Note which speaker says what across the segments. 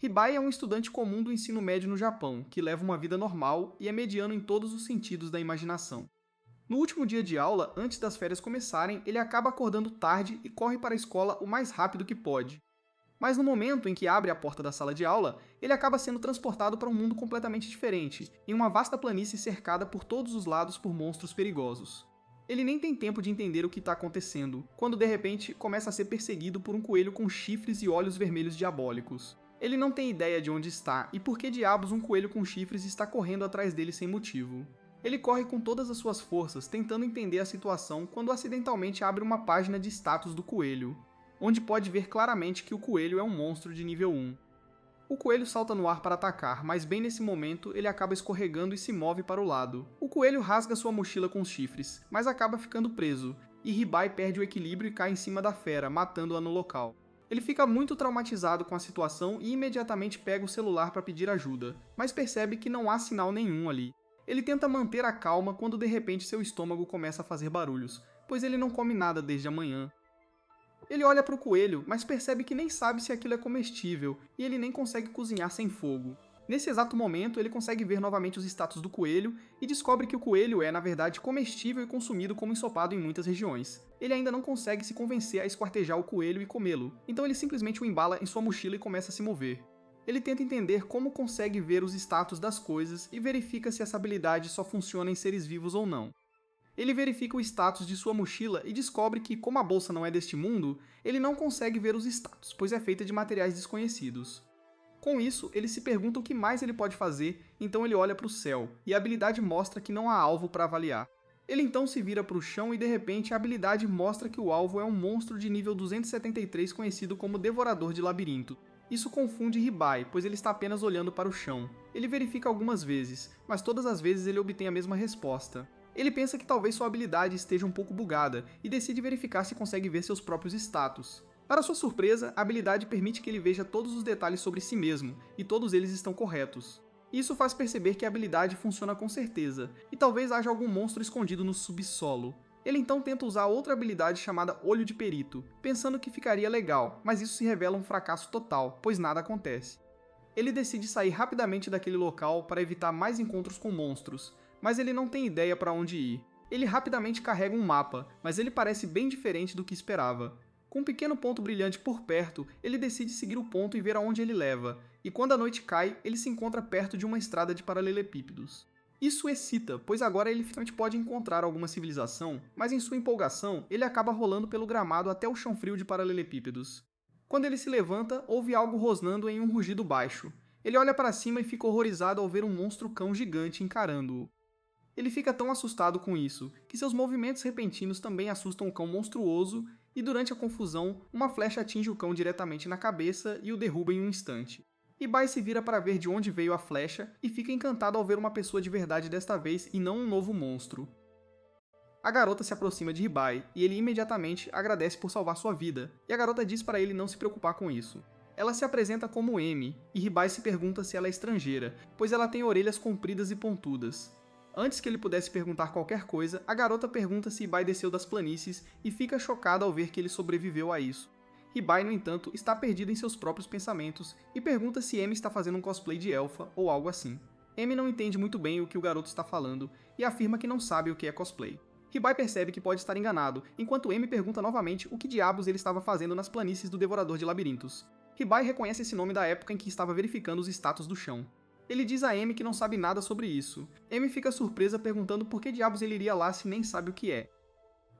Speaker 1: Hibai é um estudante comum do ensino médio no Japão, que leva uma vida normal e é mediano em todos os sentidos da imaginação. No último dia de aula, antes das férias começarem, ele acaba acordando tarde e corre para a escola o mais rápido que pode. Mas no momento em que abre a porta da sala de aula, ele acaba sendo transportado para um mundo completamente diferente, em uma vasta planície cercada por todos os lados por monstros perigosos. Ele nem tem tempo de entender o que está acontecendo, quando de repente começa a ser perseguido por um coelho com chifres e olhos vermelhos diabólicos. Ele não tem ideia de onde está e por que diabos um coelho com chifres está correndo atrás dele sem motivo. Ele corre com todas as suas forças, tentando entender a situação quando acidentalmente abre uma página de status do coelho, onde pode ver claramente que o coelho é um monstro de nível 1. O coelho salta no ar para atacar, mas bem nesse momento ele acaba escorregando e se move para o lado. O coelho rasga sua mochila com os chifres, mas acaba ficando preso, e Hibai perde o equilíbrio e cai em cima da fera, matando-a no local. Ele fica muito traumatizado com a situação e imediatamente pega o celular para pedir ajuda, mas percebe que não há sinal nenhum ali. Ele tenta manter a calma quando de repente seu estômago começa a fazer barulhos, pois ele não come nada desde a manhã. Ele olha para o coelho, mas percebe que nem sabe se aquilo é comestível, e ele nem consegue cozinhar sem fogo. Nesse exato momento, ele consegue ver novamente os status do coelho e descobre que o coelho é, na verdade, comestível e consumido como ensopado em muitas regiões. Ele ainda não consegue se convencer a esquartejar o coelho e comê-lo, então ele simplesmente o embala em sua mochila e começa a se mover. Ele tenta entender como consegue ver os status das coisas e verifica se essa habilidade só funciona em seres vivos ou não. Ele verifica o status de sua mochila e descobre que, como a bolsa não é deste mundo, ele não consegue ver os status, pois é feita de materiais desconhecidos. Com isso, ele se pergunta o que mais ele pode fazer, então ele olha para o céu, e a habilidade mostra que não há alvo para avaliar. Ele então se vira para o chão e de repente a habilidade mostra que o alvo é um monstro de nível 273 conhecido como Devorador de Labirinto. Isso confunde Hibai, pois ele está apenas olhando para o chão. Ele verifica algumas vezes, mas todas as vezes ele obtém a mesma resposta. Ele pensa que talvez sua habilidade esteja um pouco bugada e decide verificar se consegue ver seus próprios status. Para sua surpresa, a habilidade permite que ele veja todos os detalhes sobre si mesmo, e todos eles estão corretos. Isso faz perceber que a habilidade funciona com certeza, e talvez haja algum monstro escondido no subsolo. Ele então tenta usar outra habilidade chamada Olho de Perito, pensando que ficaria legal, mas isso se revela um fracasso total, pois nada acontece. Ele decide sair rapidamente daquele local para evitar mais encontros com monstros, mas ele não tem ideia para onde ir. Ele rapidamente carrega um mapa, mas ele parece bem diferente do que esperava. Com um pequeno ponto brilhante por perto, ele decide seguir o ponto e ver aonde ele leva, e quando a noite cai, ele se encontra perto de uma estrada de paralelepípedos. Isso excita, pois agora ele finalmente pode encontrar alguma civilização, mas em sua empolgação, ele acaba rolando pelo gramado até o chão frio de paralelepípedos. Quando ele se levanta, ouve algo rosnando em um rugido baixo. Ele olha para cima e fica horrorizado ao ver um monstro-cão gigante encarando-o. Ele fica tão assustado com isso, que seus movimentos repentinos também assustam o cão monstruoso, e durante a confusão, uma flecha atinge o cão diretamente na cabeça e o derruba em um instante. Hibai se vira para ver de onde veio a flecha e fica encantado ao ver uma pessoa de verdade desta vez e não um novo monstro. A garota se aproxima de Hibai e ele imediatamente agradece por salvar sua vida, e a garota diz para ele não se preocupar com isso. Ela se apresenta como Emi, e Hibai se pergunta se ela é estrangeira, pois ela tem orelhas compridas e pontudas. Antes que ele pudesse perguntar qualquer coisa, a garota pergunta se Hibai desceu das planícies e fica chocada ao ver que ele sobreviveu a isso. Hibai, no entanto, está perdido em seus próprios pensamentos e pergunta se Emi está fazendo um cosplay de elfa ou algo assim. Emi não entende muito bem o que o garoto está falando e afirma que não sabe o que é cosplay. Hibai percebe que pode estar enganado, enquanto Emi pergunta novamente o que diabos ele estava fazendo nas planícies do Devorador de Labirintos. Hibai reconhece esse nome da época em que estava verificando os status do chão. Ele diz a Emi que não sabe nada sobre isso. Emi fica surpresa perguntando por que diabos ele iria lá se nem sabe o que é.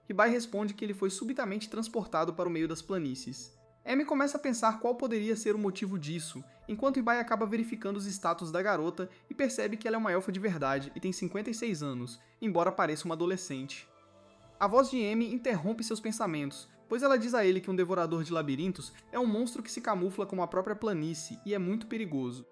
Speaker 1: Hibai responde que ele foi subitamente transportado para o meio das planícies. Emi começa a pensar qual poderia ser o motivo disso, enquanto Hibai acaba verificando os status da garota e percebe que ela é uma elfa de verdade e tem 56 anos, embora pareça uma adolescente. A voz de Emi interrompe seus pensamentos, pois ela diz a ele que um devorador de labirintos é um monstro que se camufla como a própria planície e é muito perigoso.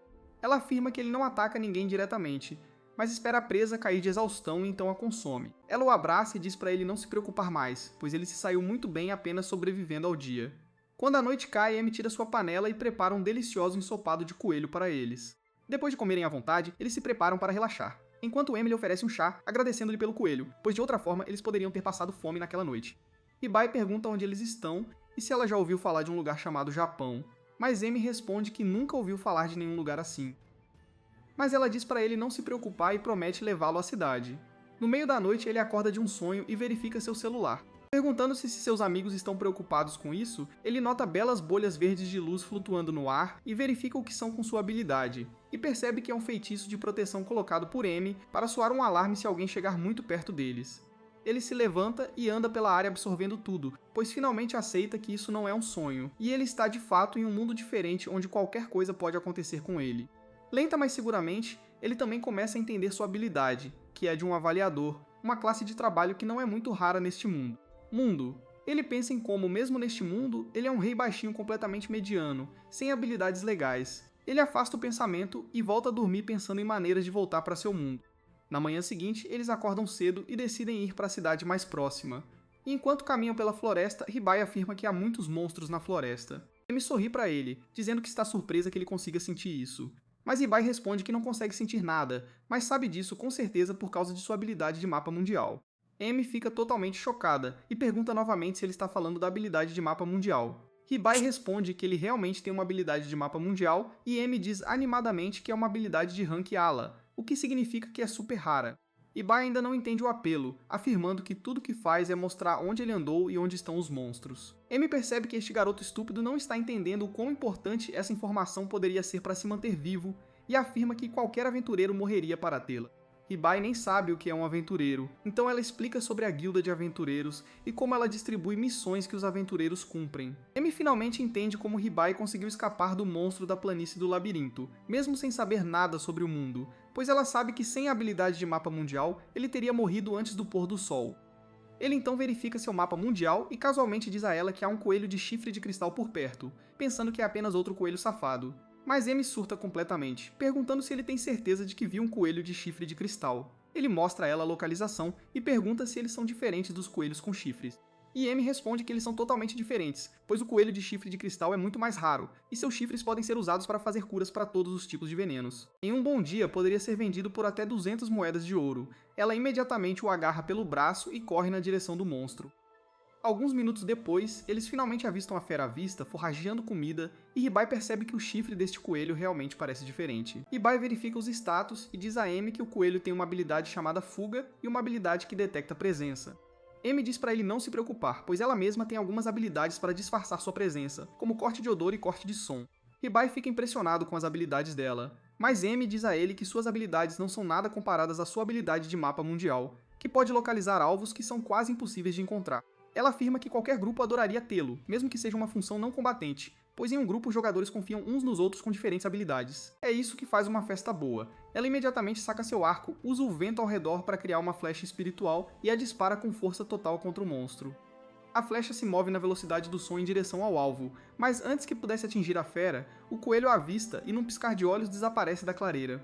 Speaker 1: Ela afirma que ele não ataca ninguém diretamente, mas espera a presa cair de exaustão e então a consome. Ela o abraça e diz para ele não se preocupar mais, pois ele se saiu muito bem apenas sobrevivendo ao dia. Quando a noite cai, Emi tira sua panela e prepara um delicioso ensopado de coelho para eles. Depois de comerem à vontade, eles se preparam para relaxar, enquanto Emi lhe oferece um chá, agradecendo-lhe pelo coelho, pois de outra forma eles poderiam ter passado fome naquela noite. Hibai pergunta onde eles estão e se ela já ouviu falar de um lugar chamado Japão. mas Amy responde que nunca ouviu falar de nenhum lugar assim. Mas ela diz para ele não se preocupar e promete levá-lo à cidade. No meio da noite, ele acorda de um sonho e verifica seu celular. Perguntando-se se seus amigos estão preocupados com isso, ele nota belas bolhas verdes de luz flutuando no ar e verifica o que são com sua habilidade, e percebe que é um feitiço de proteção colocado por Amy para soar um alarme se alguém chegar muito perto deles. Ele se levanta e anda pela área absorvendo tudo, pois finalmente aceita que isso não é um sonho, e ele está de fato em um mundo diferente onde qualquer coisa pode acontecer com ele. Lenta, mas seguramente, ele também começa a entender sua habilidade, que é de um avaliador, uma classe de trabalho que não é muito rara neste mundo. Ele pensa em como, mesmo neste mundo, ele é um rei baixinho completamente mediano, sem habilidades legais. Ele afasta o pensamento e volta a dormir pensando em maneiras de voltar para seu mundo. Na manhã seguinte, eles acordam cedo e decidem ir para a cidade mais próxima. E enquanto caminham pela floresta, Ribai afirma que há muitos monstros na floresta. Amy sorri para ele, dizendo que está surpresa que ele consiga sentir isso. Mas Ribai responde que não consegue sentir nada, mas sabe disso com certeza por causa de sua habilidade de mapa mundial. Amy fica totalmente chocada e pergunta novamente se ele está falando da habilidade de mapa mundial. Ribai responde que ele realmente tem uma habilidade de mapa mundial e Amy diz animadamente que é uma habilidade de rank Ala, o que significa que é super rara. Ribai ainda não entende o apelo, afirmando que tudo que faz é mostrar onde ele andou e onde estão os monstros. Amy percebe que este garoto estúpido não está entendendo o quão importante essa informação poderia ser para se manter vivo e afirma que qualquer aventureiro morreria para tê-la. Ribai nem sabe o que é um aventureiro, então ela explica sobre a guilda de aventureiros e como ela distribui missões que os aventureiros cumprem. Amy finalmente entende como Ribai conseguiu escapar do monstro da planície do labirinto, mesmo sem saber nada sobre o mundo, pois ela sabe que sem a habilidade de mapa mundial, ele teria morrido antes do pôr do sol. Ele então verifica seu mapa mundial e casualmente diz a ela que há um coelho de chifre de cristal por perto, pensando que é apenas outro coelho safado. Mas Amy surta completamente, perguntando se ele tem certeza de que viu um coelho de chifre de cristal. Ele mostra a ela a localização e pergunta se eles são diferentes dos coelhos com chifres. E Amy responde que eles são totalmente diferentes, pois o coelho de chifre de cristal é muito mais raro, e seus chifres podem ser usados para fazer curas para todos os tipos de venenos. Em um bom dia, poderia ser vendido por até 200 moedas de ouro. Ela imediatamente o agarra pelo braço e corre na direção do monstro. Alguns minutos depois, eles finalmente avistam a fera à vista, forrageando comida, e Ribai percebe que o chifre deste coelho realmente parece diferente. Ribai verifica os status e diz a Amy que o coelho tem uma habilidade chamada Fuga e uma habilidade que detecta presença. Amy diz para ele não se preocupar, pois ela mesma tem algumas habilidades para disfarçar sua presença, como corte de odor e corte de som. Ribai fica impressionado com as habilidades dela, mas Amy diz a ele que suas habilidades não são nada comparadas à sua habilidade de mapa mundial, que pode localizar alvos que são quase impossíveis de encontrar. Ela afirma que qualquer grupo adoraria tê-lo, mesmo que seja uma função não combatente, pois em um grupo os jogadores confiam uns nos outros com diferentes habilidades. É isso que faz uma festa boa. Ela imediatamente saca seu arco, usa o vento ao redor para criar uma flecha espiritual e a dispara com força total contra o monstro. A flecha se move na velocidade do som em direção ao alvo, mas antes que pudesse atingir a fera, o coelho a avista e num piscar de olhos desaparece da clareira.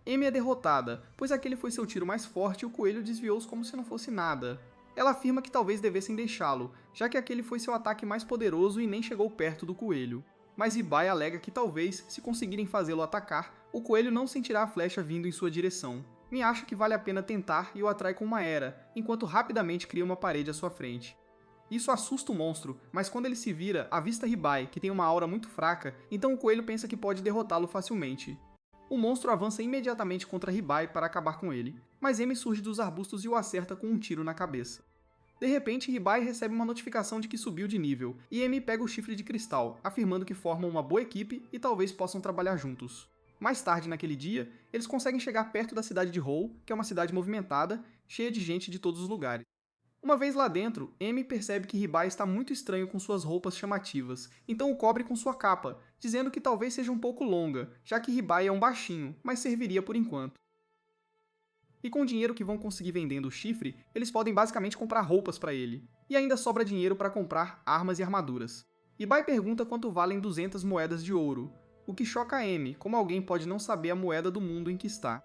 Speaker 1: Amy é derrotada, pois aquele foi seu tiro mais forte e o coelho desviou-os como se não fosse nada. Ela afirma que talvez devessem deixá-lo, já que aquele foi seu ataque mais poderoso e nem chegou perto do coelho. Mas Ribai alega que talvez, se conseguirem fazê-lo atacar, o coelho não sentirá a flecha vindo em sua direção. Me acha que vale a pena tentar e o atrai com uma era, enquanto rapidamente cria uma parede à sua frente. Isso assusta o monstro, mas quando ele se vira, avista Ribai, que tem uma aura muito fraca, então o coelho pensa que pode derrotá-lo facilmente. O monstro avança imediatamente contra Ribai para acabar com ele, mas Amy surge dos arbustos e o acerta com um tiro na cabeça. De repente, Ribai recebe uma notificação de que subiu de nível, e Amy pega o chifre de cristal, afirmando que formam uma boa equipe e talvez possam trabalhar juntos. Mais tarde naquele dia, eles conseguem chegar perto da cidade de Hole, que é uma cidade movimentada, cheia de gente de todos os lugares. Uma vez lá dentro, Amy percebe que Ribai está muito estranho com suas roupas chamativas, então o cobre com sua capa, dizendo que talvez seja um pouco longa, já que Ribai é um baixinho, mas serviria por enquanto. E com o dinheiro que vão conseguir vendendo o chifre, eles podem basicamente comprar roupas para ele, e ainda sobra dinheiro para comprar armas e armaduras. Ribai pergunta quanto valem 200 moedas de ouro, o que choca a Amy, como alguém pode não saber a moeda do mundo em que está.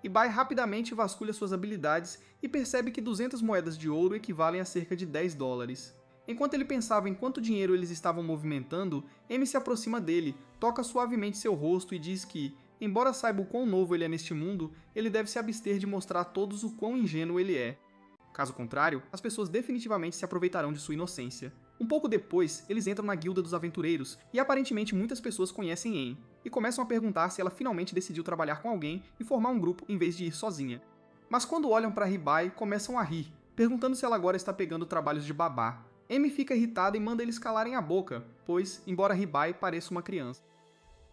Speaker 1: Ribai rapidamente vasculha suas habilidades e percebe que 200 moedas de ouro equivalem a cerca de 10 dólares. Enquanto ele pensava em quanto dinheiro eles estavam movimentando, Amy se aproxima dele, toca suavemente seu rosto e diz que, embora saiba o quão novo ele é neste mundo, ele deve se abster de mostrar a todos o quão ingênuo ele é. Caso contrário, as pessoas definitivamente se aproveitarão de sua inocência. Um pouco depois, eles entram na guilda dos aventureiros e aparentemente muitas pessoas conhecem En, e começam a perguntar se ela finalmente decidiu trabalhar com alguém e formar um grupo em vez de ir sozinha. Mas quando olham para Ribai, começam a rir, perguntando se ela agora está pegando trabalhos de babá. Amy fica irritada e manda eles calarem a boca, pois, embora Ribai pareça uma criança,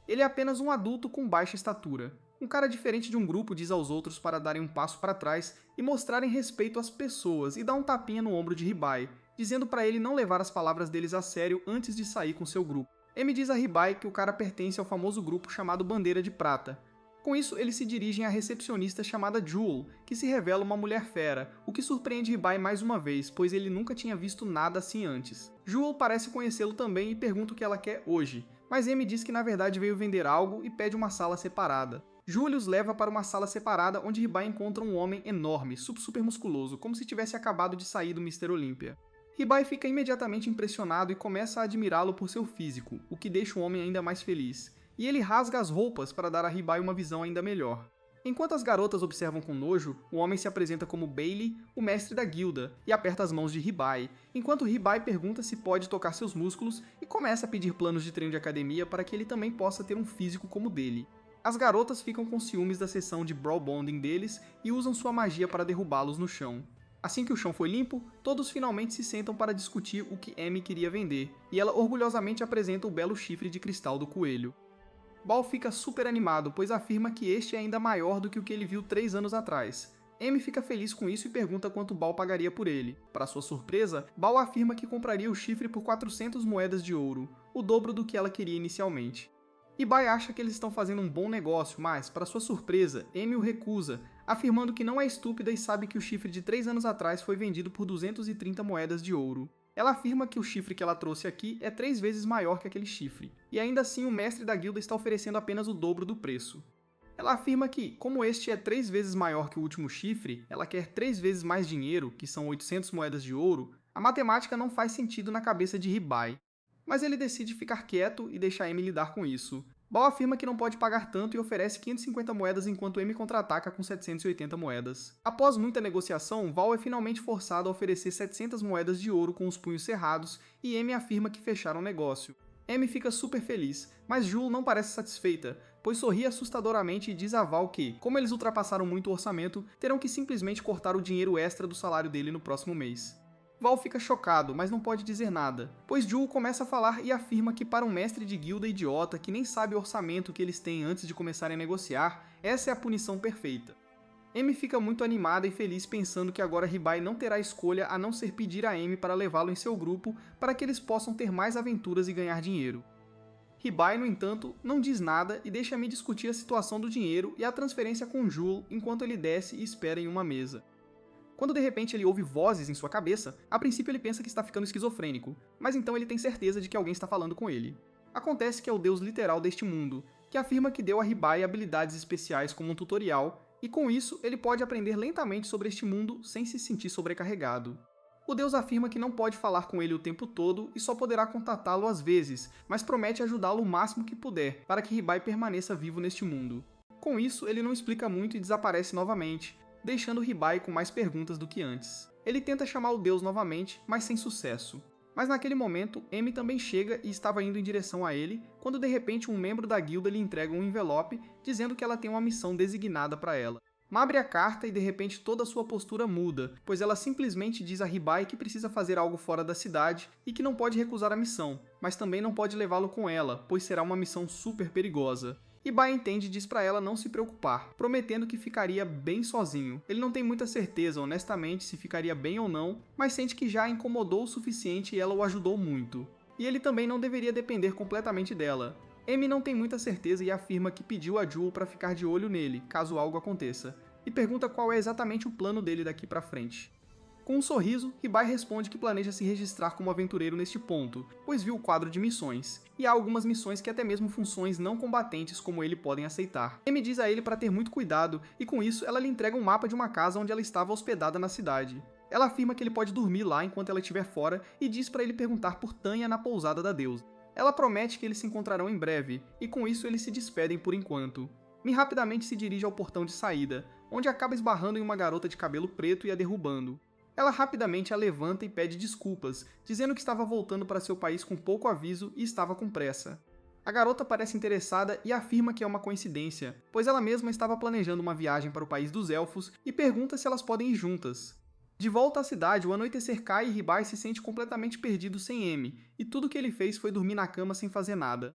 Speaker 1: ele é apenas um adulto com baixa estatura. Um cara diferente de um grupo diz aos outros para darem um passo para trás e mostrarem respeito às pessoas e dá um tapinha no ombro de Ribai, dizendo para ele não levar as palavras deles a sério antes de sair com seu grupo. Amy diz a Ribai que o cara pertence ao famoso grupo chamado Bandeira de Prata. Com isso, eles se dirigem à recepcionista chamada Jewel, que se revela uma mulher fera, o que surpreende Ribai mais uma vez, pois ele nunca tinha visto nada assim antes. Jewel parece conhecê-lo também e pergunta o que ela quer hoje, mas Amy diz que na verdade veio vender algo e pede uma sala separada. Jewel os leva para uma sala separada onde Ribai encontra um homem enorme, super musculoso, como se tivesse acabado de sair do Mr. Olympia. Ribai fica imediatamente impressionado e começa a admirá-lo por seu físico, o que deixa o homem ainda mais feliz. E ele rasga as roupas para dar a Ribai uma visão ainda melhor. Enquanto as garotas observam com nojo, o homem se apresenta como Bailey, o mestre da guilda, e aperta as mãos de Ribai, enquanto Ribai pergunta se pode tocar seus músculos e começa a pedir planos de treino de academia para que ele também possa ter um físico como o dele. As garotas ficam com ciúmes da sessão de brawl bonding deles e usam sua magia para derrubá-los no chão. Assim que o chão foi limpo, todos finalmente se sentam para discutir o que Amy queria vender, e ela orgulhosamente apresenta o belo chifre de cristal do coelho. Ball fica super animado, pois afirma que este é ainda maior do que o que ele viu 3 anos atrás. Amy fica feliz com isso e pergunta quanto Ball pagaria por ele. Para sua surpresa, Ball afirma que compraria o chifre por 400 moedas de ouro, o dobro do que ela queria inicialmente. Ibai acha que eles estão fazendo um bom negócio, mas, para sua surpresa, Amy o recusa, afirmando que não é estúpida e sabe que o chifre de 3 anos atrás foi vendido por 230 moedas de ouro. Ela afirma que o chifre que ela trouxe aqui é 3 vezes maior que aquele chifre, e ainda assim o mestre da guilda está oferecendo apenas o dobro do preço. Ela afirma que, como este é 3 vezes maior que o último chifre, ela quer 3 vezes mais dinheiro, que são 800 moedas de ouro, a matemática não faz sentido na cabeça de Ribai. Mas ele decide ficar quieto e deixar Amy lidar com isso. Ball afirma que não pode pagar tanto e oferece 550 moedas enquanto Amy contra-ataca com 780 moedas. Após muita negociação, Val é finalmente forçado a oferecer 700 moedas de ouro com os punhos cerrados e Amy afirma que fecharam o negócio. Amy fica super feliz, mas Jewel não parece satisfeita, pois sorri assustadoramente e diz a Val que, como eles ultrapassaram muito o orçamento, terão que simplesmente cortar o dinheiro extra do salário dele no próximo mês. Val fica chocado, mas não pode dizer nada, pois Jewel começa a falar e afirma que para um mestre de guilda idiota que nem sabe o orçamento que eles têm antes de começarem a negociar, essa é a punição perfeita. Amy fica muito animada e feliz pensando que agora Ribai não terá escolha a não ser pedir a Amy para levá-lo em seu grupo para que eles possam ter mais aventuras e ganhar dinheiro. Ribai, no entanto, não diz nada e deixa Amy discutir a situação do dinheiro e a transferência com Jewel enquanto ele desce e espera em uma mesa. Quando de repente ele ouve vozes em sua cabeça, a princípio ele pensa que está ficando esquizofrênico, mas então ele tem certeza de que alguém está falando com ele. Acontece que é o deus literal deste mundo, que afirma que deu a Ribai habilidades especiais como um tutorial, e com isso ele pode aprender lentamente sobre este mundo sem se sentir sobrecarregado. O deus afirma que não pode falar com ele o tempo todo e só poderá contatá-lo às vezes, mas promete ajudá-lo o máximo que puder, para que Ribai permaneça vivo neste mundo. Com isso, ele não explica muito e desaparece novamente, deixando Ribai com mais perguntas do que antes. Ele tenta chamar o deus novamente, mas sem sucesso. Mas naquele momento, Amy também chega e estava indo em direção a ele, quando de repente um membro da guilda lhe entrega um envelope dizendo que ela tem uma missão designada para ela. Ma abre a carta e de repente toda a sua postura muda, pois ela simplesmente diz a Ribai que precisa fazer algo fora da cidade e que não pode recusar a missão, mas também não pode levá-lo com ela, pois será uma missão super perigosa. Ribai entende e diz pra ela não se preocupar, prometendo que ficaria bem sozinho. Ele não tem muita certeza, honestamente, se ficaria bem ou não, mas sente que já a incomodou o suficiente e ela o ajudou muito. E ele também não deveria depender completamente dela. Amy não tem muita certeza e afirma que pediu a Jewel para ficar de olho nele, caso algo aconteça, e pergunta qual é exatamente o plano dele daqui pra frente. Com um sorriso, Ribai responde que planeja se registrar como aventureiro neste ponto, pois viu o quadro de missões, e há algumas missões que até mesmo funções não combatentes como ele podem aceitar. Amy diz a ele para ter muito cuidado, e com isso ela lhe entrega um mapa de uma casa onde ela estava hospedada na cidade. Ela afirma que ele pode dormir lá enquanto ela estiver fora e diz para ele perguntar por Tanya na pousada da deusa. Ela promete que eles se encontrarão em breve, e com isso eles se despedem por enquanto. Mi rapidamente se dirige ao portão de saída, onde acaba esbarrando em uma garota de cabelo preto e a derrubando. Ela rapidamente a levanta e pede desculpas, dizendo que estava voltando para seu país com pouco aviso e estava com pressa. A garota parece interessada e afirma que é uma coincidência, pois ela mesma estava planejando uma viagem para o país dos elfos e pergunta se elas podem ir juntas. De volta à cidade, o anoitecer cai e Ribai se sente completamente perdido sem Emi, e tudo o que ele fez foi dormir na cama sem fazer nada.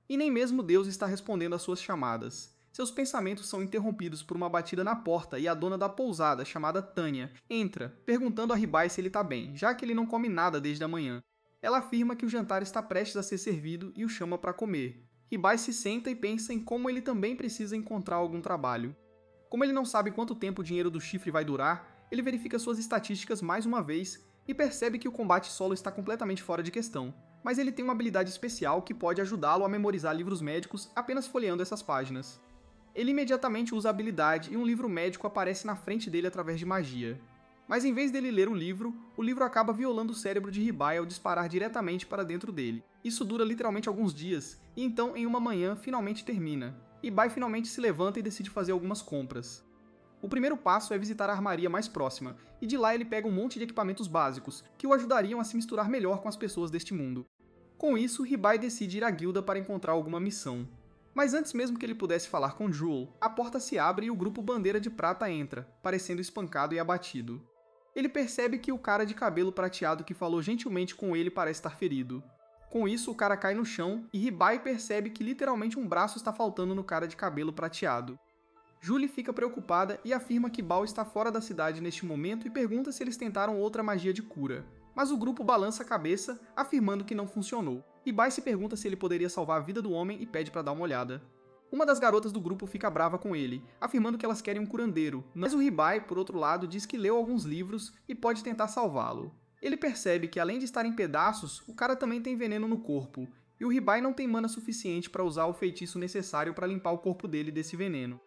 Speaker 1: E nem mesmo Deus está respondendo às suas chamadas. Seus pensamentos são interrompidos por uma batida na porta e a dona da pousada, chamada Tânia, entra, perguntando a Ribai se ele está bem, já que ele não come nada desde a manhã. Ela afirma que o jantar está prestes a ser servido e o chama para comer. Ribai se senta e pensa em como ele também precisa encontrar algum trabalho. Como ele não sabe quanto tempo o dinheiro do chifre vai durar, ele verifica suas estatísticas mais uma vez e percebe que o combate solo está completamente fora de questão. Mas ele tem uma habilidade especial que pode ajudá-lo a memorizar livros médicos apenas folheando essas páginas. Ele imediatamente usa a habilidade e um livro médico aparece na frente dele através de magia. Mas em vez dele ler o livro acaba violando o cérebro de Ribai ao disparar diretamente para dentro dele. Isso dura literalmente alguns dias, e então em uma manhã finalmente termina. Ribai finalmente se levanta e decide fazer algumas compras. O primeiro passo é visitar a armaria mais próxima, e de lá ele pega um monte de equipamentos básicos, que o ajudariam a se misturar melhor com as pessoas deste mundo. Com isso, Ribai decide ir à guilda para encontrar alguma missão. Mas antes mesmo que ele pudesse falar com Jewel, a porta se abre e o grupo Bandeira de Prata entra, parecendo espancado e abatido. Ele percebe que o cara de cabelo prateado que falou gentilmente com ele parece estar ferido. Com isso, o cara cai no chão e Ribai percebe que literalmente um braço está faltando no cara de cabelo prateado. Julie fica preocupada e afirma que Bal está fora da cidade neste momento e pergunta se eles tentaram outra magia de cura. Mas o grupo balança a cabeça, afirmando que não funcionou. Ribai se pergunta se ele poderia salvar a vida do homem e pede para dar uma olhada. Uma das garotas do grupo fica brava com ele, afirmando que elas querem um curandeiro, mas o Ribai, por outro lado, diz que leu alguns livros e pode tentar salvá-lo. Ele percebe que além de estar em pedaços, o cara também tem veneno no corpo, e o Ribai não tem mana suficiente para usar o feitiço necessário para limpar o corpo dele desse veneno.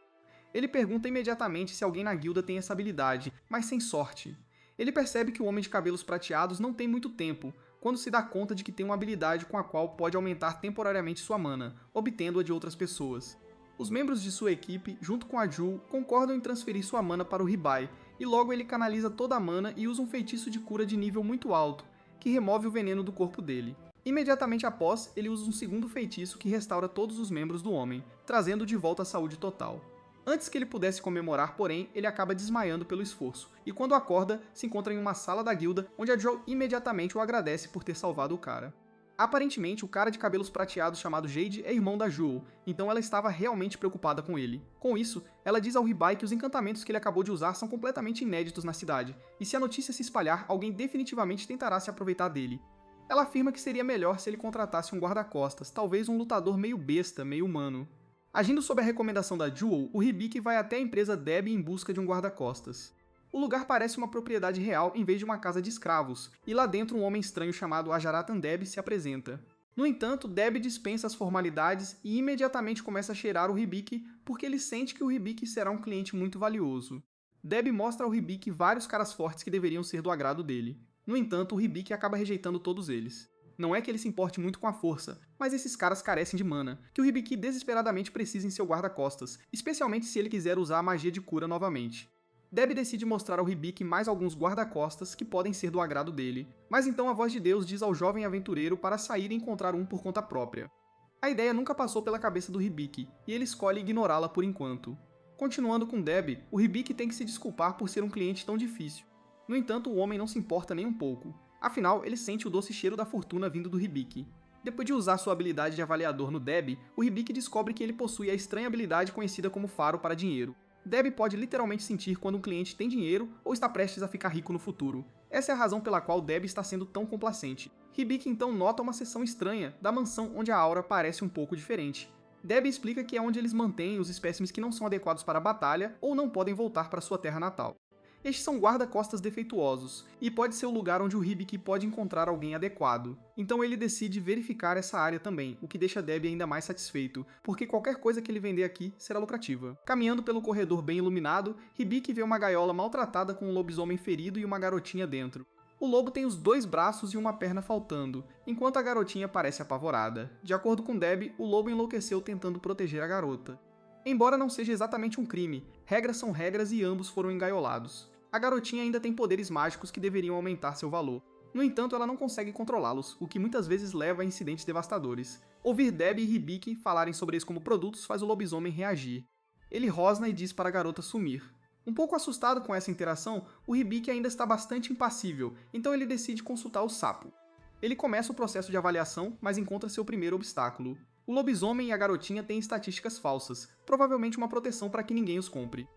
Speaker 1: Ele pergunta imediatamente se alguém na guilda tem essa habilidade, mas sem sorte. Ele percebe que o homem de cabelos prateados não tem muito tempo, quando se dá conta de que tem uma habilidade com a qual pode aumentar temporariamente sua mana, obtendo-a de outras pessoas. Os membros de sua equipe, junto com a Jewel, concordam em transferir sua mana para o Ribai, e logo ele canaliza toda a mana e usa um feitiço de cura de nível muito alto, que remove o veneno do corpo dele. Imediatamente após, ele usa um segundo feitiço que restaura todos os membros do homem, trazendo de volta a saúde total. Antes que ele pudesse comemorar, porém, ele acaba desmaiando pelo esforço, e quando acorda, se encontra em uma sala da guilda, onde a Joe imediatamente o agradece por ter salvado o cara. Aparentemente, o cara de cabelos prateados chamado Jade é irmão da Jewel, então ela estava realmente preocupada com ele. Com isso, ela diz ao Ribai que os encantamentos que ele acabou de usar são completamente inéditos na cidade, e se a notícia se espalhar, alguém definitivamente tentará se aproveitar dele. Ela afirma que seria melhor se ele contratasse um guarda-costas, talvez um lutador meio besta, meio humano. Agindo sob a recomendação da Jewel, o Hibiki vai até a empresa Debbie em busca de um guarda-costas. O lugar parece uma propriedade real em vez de uma casa de escravos, e lá dentro um homem estranho chamado Ajaratan Deb se apresenta. No entanto, Deb dispensa as formalidades e imediatamente começa a cheirar o Hibiki porque ele sente que o Hibiki será um cliente muito valioso. Deb mostra ao Hibiki vários caras fortes que deveriam ser do agrado dele. No entanto, o Hibiki acaba rejeitando todos eles. Não é que ele se importe muito com a força, mas esses caras carecem de mana, que o Hibiki desesperadamente precisa em seu guarda-costas, especialmente se ele quiser usar a magia de cura novamente. Deb decide mostrar ao Hibiki mais alguns guarda-costas que podem ser do agrado dele, mas então a voz de Deus diz ao jovem aventureiro para sair e encontrar um por conta própria. A ideia nunca passou pela cabeça do Hibiki, e ele escolhe ignorá-la por enquanto. Continuando com Deb, o Hibiki tem que se desculpar por ser um cliente tão difícil. No entanto, o homem não se importa nem um pouco. Afinal, ele sente o doce cheiro da fortuna vindo do Hibiki. Depois de usar sua habilidade de avaliador no Deb, o Hibiki descobre que ele possui a estranha habilidade conhecida como faro para dinheiro. Deb pode literalmente sentir quando um cliente tem dinheiro ou está prestes a ficar rico no futuro. Essa é a razão pela qual Deb está sendo tão complacente. Hibiki então nota uma seção estranha da mansão onde a aura parece um pouco diferente. Deb explica que é onde eles mantêm os espécimes que não são adequados para a batalha ou não podem voltar para sua terra natal. Estes são guarda-costas defeituosos, e pode ser o lugar onde o Hibiki pode encontrar alguém adequado. Então ele decide verificar essa área também, o que deixa Deb ainda mais satisfeito, porque qualquer coisa que ele vender aqui será lucrativa. Caminhando pelo corredor bem iluminado, Hibiki vê uma gaiola maltratada com um lobisomem ferido e uma garotinha dentro. O lobo tem os 2 braços e uma perna faltando, enquanto a garotinha parece apavorada. De acordo com Deb, o lobo enlouqueceu tentando proteger a garota. Embora não seja exatamente um crime, regras são regras e ambos foram engaiolados. A garotinha ainda tem poderes mágicos que deveriam aumentar seu valor. No entanto, ela não consegue controlá-los, o que muitas vezes leva a incidentes devastadores. Ouvir Debbie e Hibiki falarem sobre eles como produtos faz o lobisomem reagir. Ele rosna e diz para a garota sumir. Um pouco assustado com essa interação, o Hibiki ainda está bastante impassível, então ele decide consultar o sapo. Ele começa o processo de avaliação, mas encontra seu primeiro obstáculo. O lobisomem e a garotinha têm estatísticas falsas, provavelmente uma proteção para que ninguém os compre.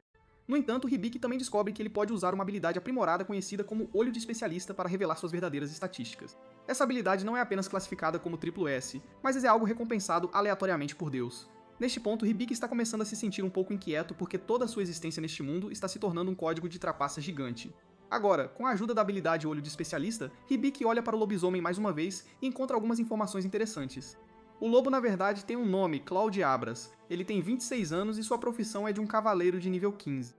Speaker 1: No entanto, Hibiki também descobre que ele pode usar uma habilidade aprimorada conhecida como Olho de Especialista para revelar suas verdadeiras estatísticas. Essa habilidade não é apenas classificada como S, mas é algo recompensado aleatoriamente por Deus. Neste ponto, Hibiki está começando a se sentir um pouco inquieto porque toda a sua existência neste mundo está se tornando um código de trapaça gigante. Agora, com a ajuda da habilidade Olho de Especialista, Hibiki olha para o lobisomem mais uma vez e encontra algumas informações interessantes. O lobo, na verdade, tem um nome, Claude Abras. Ele tem 26 anos e sua profissão é de um cavaleiro de nível 15.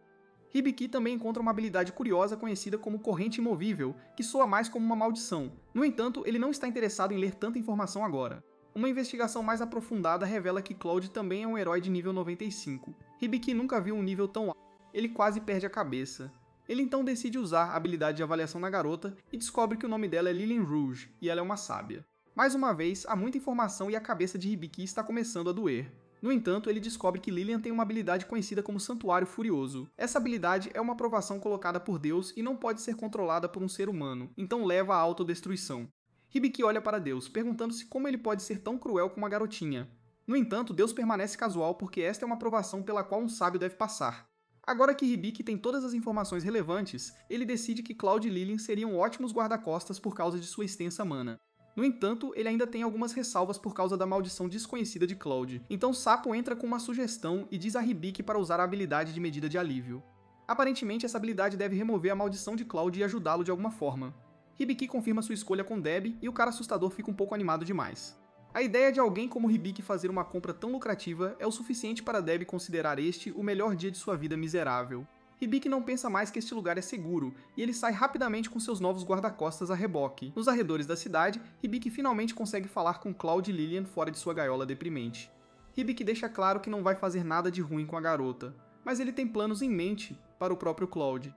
Speaker 1: Hibiki também encontra uma habilidade curiosa conhecida como Corrente Imovível, que soa mais como uma maldição. No entanto, ele não está interessado em ler tanta informação agora. Uma investigação mais aprofundada revela que Claude também é um herói de nível 95. Hibiki nunca viu um nível tão alto. Ele quase perde a cabeça. Ele então decide usar a habilidade de avaliação na garota e descobre que o nome dela é Lillian Rouge, e ela é uma sábia. Mais uma vez, há muita informação e a cabeça de Hibiki está começando a doer. No entanto, ele descobre que Lillian tem uma habilidade conhecida como Santuário Furioso. Essa habilidade é uma aprovação colocada por Deus e não pode ser controlada por um ser humano, então leva à autodestruição. Hibiki olha para Deus, perguntando-se como ele pode ser tão cruel com uma garotinha. No entanto, Deus permanece casual porque esta é uma aprovação pela qual um sábio deve passar. Agora que Hibiki tem todas as informações relevantes, ele decide que Claude e Lillian seriam ótimos guarda-costas por causa de sua extensa mana. No entanto, ele ainda tem algumas ressalvas por causa da maldição desconhecida de Claude, então Sapo entra com uma sugestão e diz a Hibiki para usar a habilidade de medida de alívio. Aparentemente, essa habilidade deve remover a maldição de Claude e ajudá-lo de alguma forma. Hibiki confirma sua escolha com Debbie e o cara assustador fica um pouco animado demais. A ideia de alguém como Hibiki fazer uma compra tão lucrativa é o suficiente para Debbie considerar este o melhor dia de sua vida miserável. Hibiki não pensa mais que este lugar é seguro, e ele sai rapidamente com seus novos guarda-costas a reboque. Nos arredores da cidade, Hibiki finalmente consegue falar com Claude e Lillian fora de sua gaiola deprimente. Hibiki deixa claro que não vai fazer nada de ruim com a garota, mas ele tem planos em mente para o próprio Claude.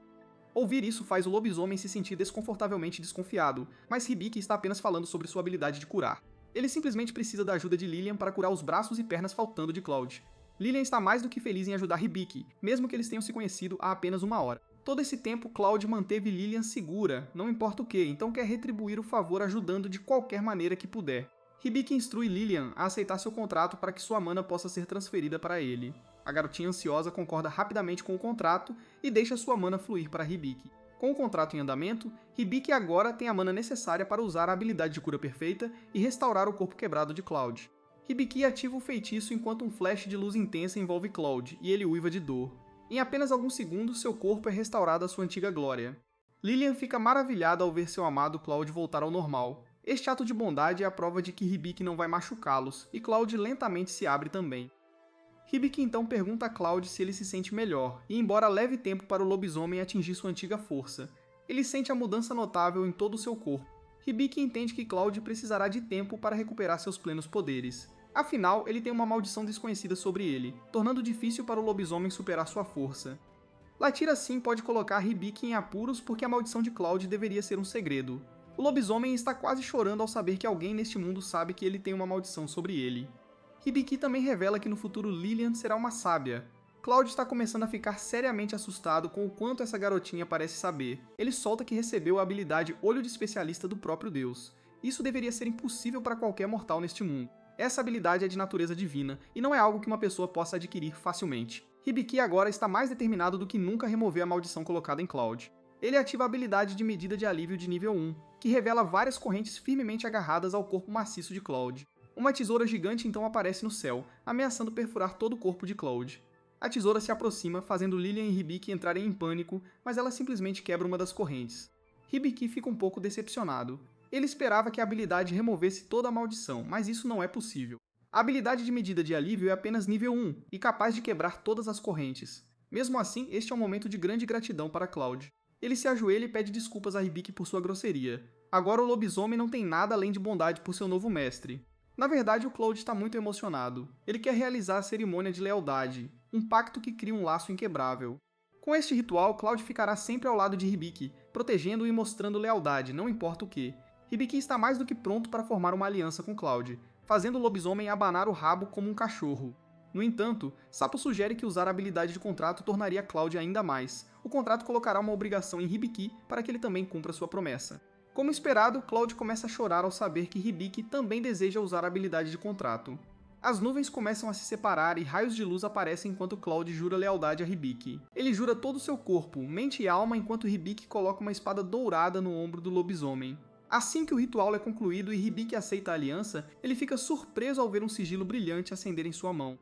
Speaker 1: Ouvir isso faz o lobisomem se sentir desconfortavelmente desconfiado, mas Hibiki está apenas falando sobre sua habilidade de curar. Ele simplesmente precisa da ajuda de Lillian para curar os braços e pernas faltando de Claude. Lillian está mais do que feliz em ajudar Hibiki, mesmo que eles tenham se conhecido há apenas uma hora. Todo esse tempo, Claude manteve Lillian segura, não importa o que, então quer retribuir o favor ajudando de qualquer maneira que puder. Hibiki instrui Lillian a aceitar seu contrato para que sua mana possa ser transferida para ele. A garotinha ansiosa concorda rapidamente com o contrato e deixa sua mana fluir para Hibiki. Com o contrato em andamento, Hibiki agora tem a mana necessária para usar a habilidade de cura perfeita e restaurar o corpo quebrado de Claude. Hibiki ativa o feitiço enquanto um flash de luz intensa envolve Claude, e ele uiva de dor. Em apenas alguns segundos, seu corpo é restaurado à sua antiga glória. Lillian fica maravilhada ao ver seu amado Claude voltar ao normal. Este ato de bondade é a prova de que Hibiki não vai machucá-los, e Claude lentamente se abre também. Hibiki então pergunta a Claude se ele se sente melhor, e embora leve tempo para o lobisomem atingir sua antiga força, ele sente a mudança notável em todo o seu corpo. Hibiki entende que Claude precisará de tempo para recuperar seus plenos poderes. Afinal, ele tem uma maldição desconhecida sobre ele, tornando difícil para o lobisomem superar sua força. Latira sim pode colocar Hibiki em apuros porque a maldição de Claude deveria ser um segredo. O lobisomem está quase chorando ao saber que alguém neste mundo sabe que ele tem uma maldição sobre ele. Hibiki também revela que no futuro Lillian será uma sábia. Claude está começando a ficar seriamente assustado com o quanto essa garotinha parece saber. Ele solta que recebeu a habilidade Olho de Especialista do próprio Deus. Isso deveria ser impossível para qualquer mortal neste mundo. Essa habilidade é de natureza divina, e não é algo que uma pessoa possa adquirir facilmente. Hibiki agora está mais determinado do que nunca a remover a maldição colocada em Claude. Ele ativa a habilidade de medida de alívio de nível 1, que revela várias correntes firmemente agarradas ao corpo maciço de Claude. Uma tesoura gigante então aparece no céu, ameaçando perfurar todo o corpo de Claude. A tesoura se aproxima, fazendo Lillian e Hibiki entrarem em pânico, mas ela simplesmente quebra uma das correntes. Hibiki fica um pouco decepcionado. Ele esperava que a habilidade removesse toda a maldição, mas isso não é possível. A habilidade de medida de alívio é apenas nível 1 e capaz de quebrar todas as correntes. Mesmo assim, este é um momento de grande gratidão para Claude. Ele se ajoelha e pede desculpas a Hibiki por sua grosseria. Agora o lobisomem não tem nada além de bondade por seu novo mestre. Na verdade, o Claude está muito emocionado. Ele quer realizar a cerimônia de lealdade, um pacto que cria um laço inquebrável. Com este ritual, Cloud ficará sempre ao lado de Hibiki, protegendo-o e mostrando lealdade, não importa o que. Hibiki está mais do que pronto para formar uma aliança com Cloud, fazendo o lobisomem abanar o rabo como um cachorro. No entanto, Sapo sugere que usar a habilidade de contrato tornaria Cloud ainda mais. O contrato colocará uma obrigação em Hibiki para que ele também cumpra sua promessa. Como esperado, Cloud começa a chorar ao saber que Hibiki também deseja usar a habilidade de contrato. As nuvens começam a se separar e raios de luz aparecem enquanto Cloud jura lealdade a Hibiki. Ele jura todo o seu corpo, mente e alma, enquanto Hibiki coloca uma espada dourada no ombro do lobisomem. Assim que o ritual é concluído e Hibiki aceita a aliança, ele fica surpreso ao ver um sigilo brilhante acender em sua mão.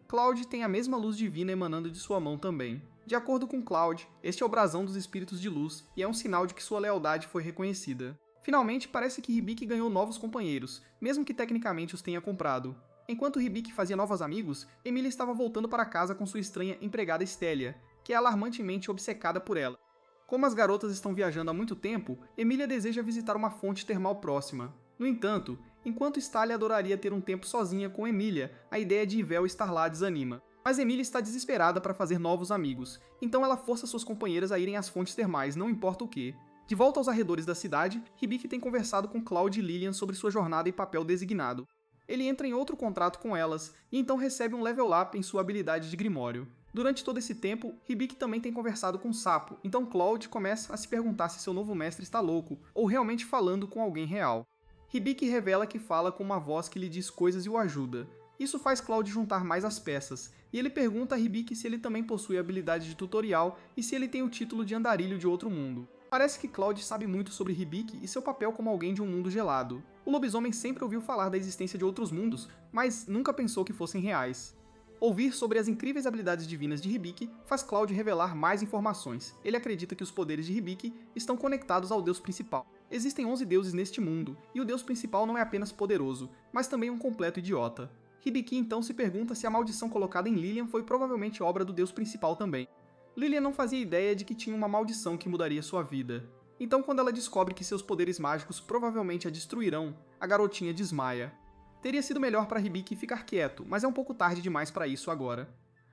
Speaker 1: Cloud tem a mesma luz divina emanando de sua mão também. De acordo com Cloud, este é o brasão dos espíritos de luz e é um sinal de que sua lealdade foi reconhecida. Finalmente, parece que Hibiki ganhou novos companheiros, mesmo que tecnicamente os tenha comprado. Enquanto Hibiki fazia novos amigos, Emilia estava voltando para casa com sua estranha empregada Stélia, que é alarmantemente obcecada por ela. Como as garotas estão viajando há muito tempo, Emilia deseja visitar uma fonte termal próxima. No entanto, enquanto Stallia adoraria ter um tempo sozinha com Emilia, a ideia de Ivel estar lá desanima. Mas Emilia está desesperada para fazer novos amigos, então ela força suas companheiras a irem às fontes termais, não importa o que. De volta aos arredores da cidade, Hibiki tem conversado com Cloud e Lilian sobre sua jornada e papel designado. Ele entra em outro contrato com elas, e então recebe um level up em sua habilidade de Grimório. Durante todo esse tempo, Hibiki também tem conversado com Sapo, então Cloud começa a se perguntar se seu novo mestre está louco, ou realmente falando com alguém real. Hibiki revela que fala com uma voz que lhe diz coisas e o ajuda. Isso faz Cloud juntar mais as peças, e ele pergunta a Hibiki se ele também possui a habilidade de tutorial e se ele tem o título de andarilho de outro mundo. Parece que Cloud sabe muito sobre Hibiki e seu papel como alguém de um mundo gelado. O lobisomem sempre ouviu falar da existência de outros mundos, mas nunca pensou que fossem reais. Ouvir sobre as incríveis habilidades divinas de Hibiki faz Cloud revelar mais informações. Ele acredita que os poderes de Hibiki estão conectados ao deus principal. Existem 11 deuses neste mundo, e o deus principal não é apenas poderoso, mas também um completo idiota. Hibiki então se pergunta se a maldição colocada em Lilian foi provavelmente obra do deus principal também. Lilian não fazia ideia de que tinha uma maldição que mudaria sua vida. Então, quando ela descobre que seus poderes mágicos provavelmente a destruirão, a garotinha desmaia. Teria sido melhor para Hibiki ficar quieto, mas é um pouco tarde demais para isso agora.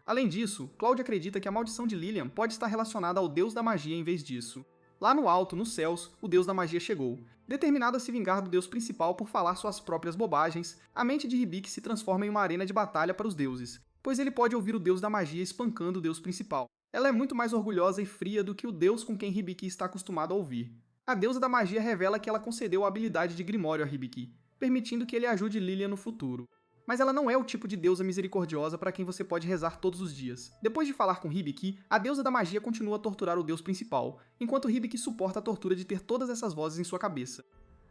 Speaker 1: Além disso, Cloud acredita que a maldição de Lilian pode estar relacionada ao deus da magia em vez disso. Lá no alto, nos céus, o deus da magia chegou. Determinado a se vingar do deus principal por falar suas próprias bobagens, a mente de Hibiki se transforma em uma arena de batalha para os deuses, pois ele pode ouvir o deus da magia espancando o deus principal. Ela é muito mais orgulhosa e fria do que o deus com quem Hibiki está acostumado a ouvir. A deusa da magia revela que ela concedeu a habilidade de Grimório a Hibiki, permitindo que ele ajude Lilian no futuro. Mas ela não é o tipo de deusa misericordiosa para quem você pode rezar todos os dias. Depois de falar com Hibiki, a deusa da magia continua a torturar o deus principal, enquanto Hibiki suporta a tortura de ter todas essas vozes em sua cabeça.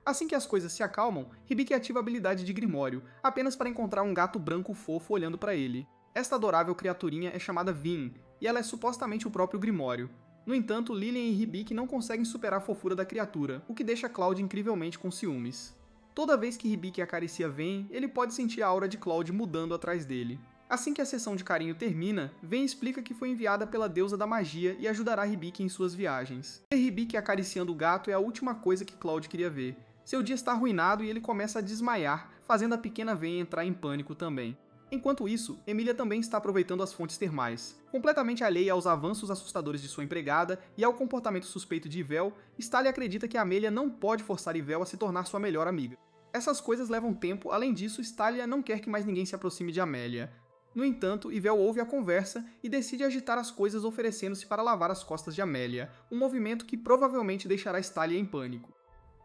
Speaker 1: Assim que as coisas se acalmam, Hibiki ativa a habilidade de Grimório, apenas para encontrar um gato branco fofo olhando para ele. Esta adorável criaturinha é chamada Vin, e ela é supostamente o próprio Grimório. No entanto, Lilian e Hibiki não conseguem superar a fofura da criatura, o que deixa Cloud incrivelmente com ciúmes. Toda vez que Hibiki acaricia Ven, ele pode sentir a aura de Cloud mudando atrás dele. Assim que a sessão de carinho termina, Ven explica que foi enviada pela deusa da magia e ajudará Hibiki em suas viagens. Ver Hibiki acariciando o gato é a última coisa que Cloud queria ver. Seu dia está arruinado e ele começa a desmaiar, fazendo a pequena Ven entrar em pânico também. Enquanto isso, Emilia também está aproveitando as fontes termais. Completamente alheia aos avanços assustadores de sua empregada e ao comportamento suspeito de Ivel, Stallia acredita que Amelia não pode forçar Ivel a se tornar sua melhor amiga. Essas coisas levam tempo, além disso, Stallia não quer que mais ninguém se aproxime de Amelia. No entanto, Ivel ouve a conversa e decide agitar as coisas oferecendo-se para lavar as costas de Amelia, um movimento que provavelmente deixará Stallia em pânico.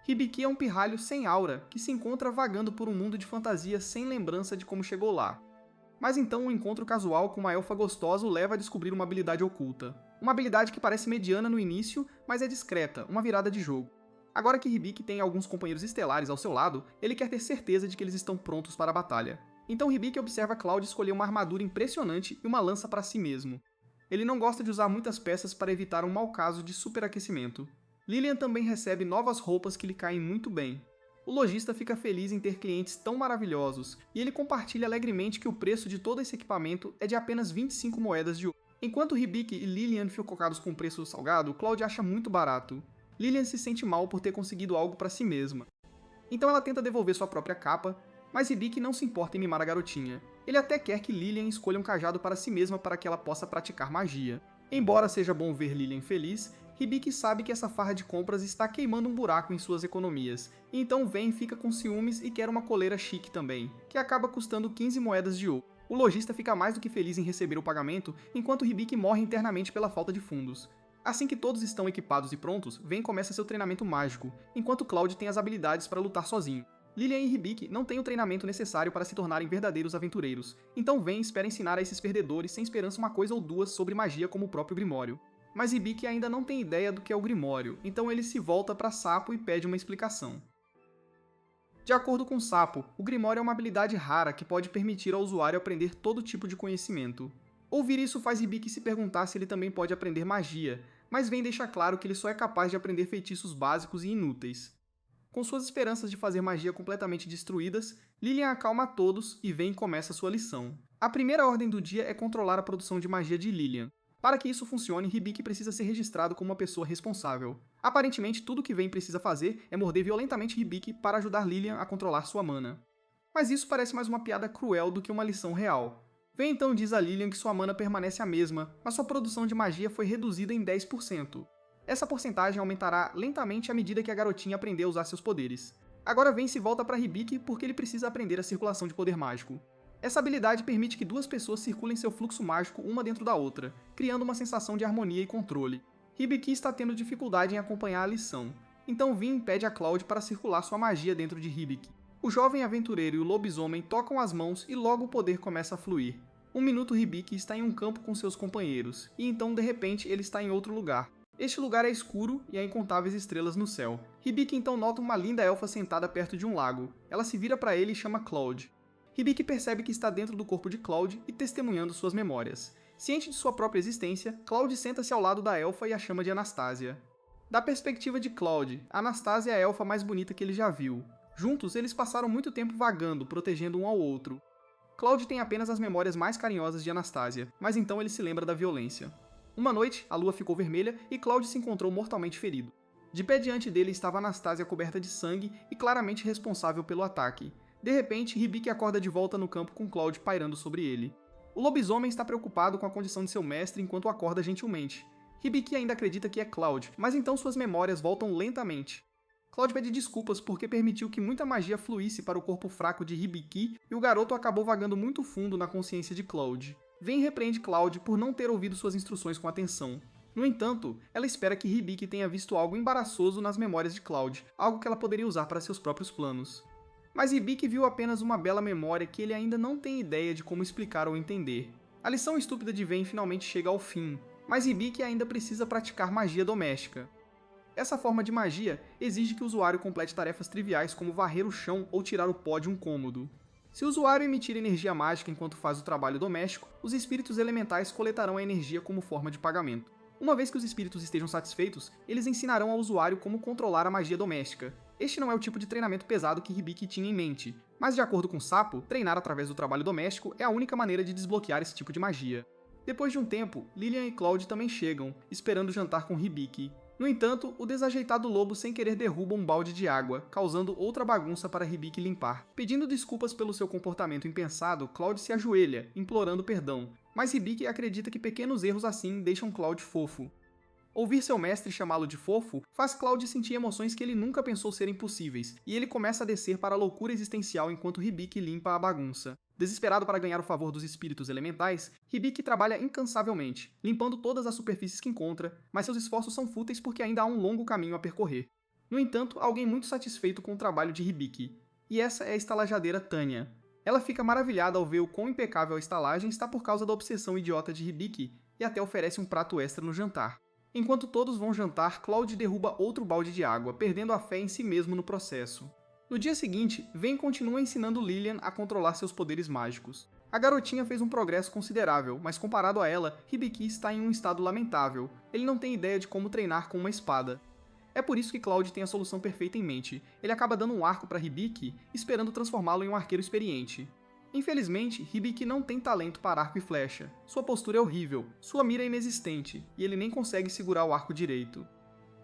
Speaker 1: Hibiki é um pirralho sem aura, que se encontra vagando por um mundo de fantasia sem lembrança de como chegou lá. Mas então um encontro casual com uma elfa gostosa o leva a descobrir uma habilidade oculta. Uma habilidade que parece mediana no início, mas é discreta, uma virada de jogo. Agora que Hibiki tem alguns companheiros estelares ao seu lado, ele quer ter certeza de que eles estão prontos para a batalha. Então Hibiki observa Cloud escolher uma armadura impressionante e uma lança para si mesmo. Ele não gosta de usar muitas peças para evitar um mau caso de superaquecimento. Lilian também recebe novas roupas que lhe caem muito bem. O lojista fica feliz em ter clientes tão maravilhosos, e ele compartilha alegremente que o preço de todo esse equipamento é de apenas 25 moedas de ouro. Enquanto Hibiki e Lilian ficam focados com o preço salgado, Cloud acha muito barato. Lilian se sente mal por ter conseguido algo para si mesma. Então ela tenta devolver sua própria capa, mas Hibiki não se importa em mimar a garotinha. Ele até quer que Lilian escolha um cajado para si mesma para que ela possa praticar magia. Embora seja bom ver Lilian feliz, Hibiki sabe que essa farra de compras está queimando um buraco em suas economias, e então Ven fica com ciúmes e quer uma coleira chique também, que acaba custando 15 moedas de ouro. O lojista fica mais do que feliz em receber o pagamento, enquanto Hibiki morre internamente pela falta de fundos. Assim que todos estão equipados e prontos, Ven começa seu treinamento mágico, enquanto Cloud tem as habilidades para lutar sozinho. Lilian e Hibiki não têm o treinamento necessário para se tornarem verdadeiros aventureiros, então Ven espera ensinar a esses perdedores sem esperança uma coisa ou duas sobre magia como o próprio Grimório. Mas Hibiki ainda não tem ideia do que é o Grimório, então ele se volta para Sapo e pede uma explicação. De acordo com Sapo, o Grimório é uma habilidade rara que pode permitir ao usuário aprender todo tipo de conhecimento. Ouvir isso faz Hibiki se perguntar se ele também pode aprender magia, mas Ven deixa claro que ele só é capaz de aprender feitiços básicos e inúteis. Com suas esperanças de fazer magia completamente destruídas, Lilian acalma a todos e Ven começa sua lição. A primeira ordem do dia é controlar a produção de magia de Lilian. Para que isso funcione, Hibiki precisa ser registrado como uma pessoa responsável. Aparentemente, tudo que Ven precisa fazer é morder violentamente Hibiki para ajudar Lilian a controlar sua mana. Mas isso parece mais uma piada cruel do que uma lição real. Ven então diz a Lilian que sua mana permanece a mesma, mas sua produção de magia foi reduzida em 10%. Essa porcentagem aumentará lentamente à medida que a garotinha aprender a usar seus poderes. Agora Ven se volta para Hibiki porque ele precisa aprender a circulação de poder mágico. Essa habilidade permite que duas pessoas circulem seu fluxo mágico uma dentro da outra, criando uma sensação de harmonia e controle. Hibiki está tendo dificuldade em acompanhar a lição, então Ven pede a Cloud para circular sua magia dentro de Hibiki. O jovem aventureiro e o lobisomem tocam as mãos e logo o poder começa a fluir. Um minuto Hibiki está em um campo com seus companheiros, e então de repente ele está em outro lugar. Este lugar é escuro e há incontáveis estrelas no céu. Hibiki então nota uma linda elfa sentada perto de um lago. Ela se vira para ele e chama Cloud. Hibiki percebe que está dentro do corpo de Cloud e testemunhando suas memórias. Ciente de sua própria existência, Cloud senta-se ao lado da elfa e a chama de Anastasia. Da perspectiva de Cloud, Anastasia é a elfa mais bonita que ele já viu. Juntos, eles passaram muito tempo vagando, protegendo um ao outro. Cloud tem apenas as memórias mais carinhosas de Anastasia, mas então ele se lembra da violência. Uma noite, a lua ficou vermelha e Cloud se encontrou mortalmente ferido. De pé diante dele estava Anastasia coberta de sangue e claramente responsável pelo ataque. De repente, Hibiki acorda de volta no campo com Cloud pairando sobre ele. O lobisomem está preocupado com a condição de seu mestre enquanto acorda gentilmente. Hibiki ainda acredita que é Cloud, mas então suas memórias voltam lentamente. Cloud pede desculpas porque permitiu que muita magia fluísse para o corpo fraco de Hibiki e o garoto acabou vagando muito fundo na consciência de Cloud. Ven repreende Cloud por não ter ouvido suas instruções com atenção. No entanto, ela espera que Hibiki tenha visto algo embaraçoso nas memórias de Cloud, algo que ela poderia usar para seus próprios planos. Mas Hibiki viu apenas uma bela memória que ele ainda não tem ideia de como explicar ou entender. A lição estúpida de Ven finalmente chega ao fim, mas Hibiki ainda precisa praticar magia doméstica. Essa forma de magia exige que o usuário complete tarefas triviais como varrer o chão ou tirar o pó de um cômodo. Se o usuário emitir energia mágica enquanto faz o trabalho doméstico, os espíritos elementais coletarão a energia como forma de pagamento. Uma vez que os espíritos estejam satisfeitos, eles ensinarão ao usuário como controlar a magia doméstica. Este não é o tipo de treinamento pesado que Hibiki tinha em mente, mas de acordo com Sapo, treinar através do trabalho doméstico é a única maneira de desbloquear esse tipo de magia. Depois de um tempo, Lilian e Cloud também chegam, esperando jantar com Hibiki. No entanto, o desajeitado lobo sem querer derruba um balde de água, causando outra bagunça para Hibiki limpar. Pedindo desculpas pelo seu comportamento impensado, Cloud se ajoelha, implorando perdão, mas Hibiki acredita que pequenos erros assim deixam Cloud fofo. Ouvir seu mestre chamá-lo de fofo faz Cloud sentir emoções que ele nunca pensou serem possíveis, e ele começa a descer para a loucura existencial enquanto Hibiki limpa a bagunça. Desesperado para ganhar o favor dos espíritos elementais, Hibiki trabalha incansavelmente, limpando todas as superfícies que encontra, mas seus esforços são fúteis porque ainda há um longo caminho a percorrer. No entanto, há alguém muito satisfeito com o trabalho de Hibiki, e essa é a estalajadeira Tanya. Ela fica maravilhada ao ver o quão impecável a estalagem está por causa da obsessão idiota de Hibiki, e até oferece um prato extra no jantar. Enquanto todos vão jantar, Cloud derruba outro balde de água, perdendo a fé em si mesmo no processo. No dia seguinte, Ven continua ensinando Lilian a controlar seus poderes mágicos. A garotinha fez um progresso considerável, mas comparado a ela, Hibiki está em um estado lamentável. Ele não tem ideia de como treinar com uma espada. É por isso que Cloud tem a solução perfeita em mente. Ele acaba dando um arco para Hibiki, esperando transformá-lo em um arqueiro experiente. Infelizmente, Hibiki não tem talento para arco e flecha. Sua postura é horrível, sua mira é inexistente, e ele nem consegue segurar o arco direito.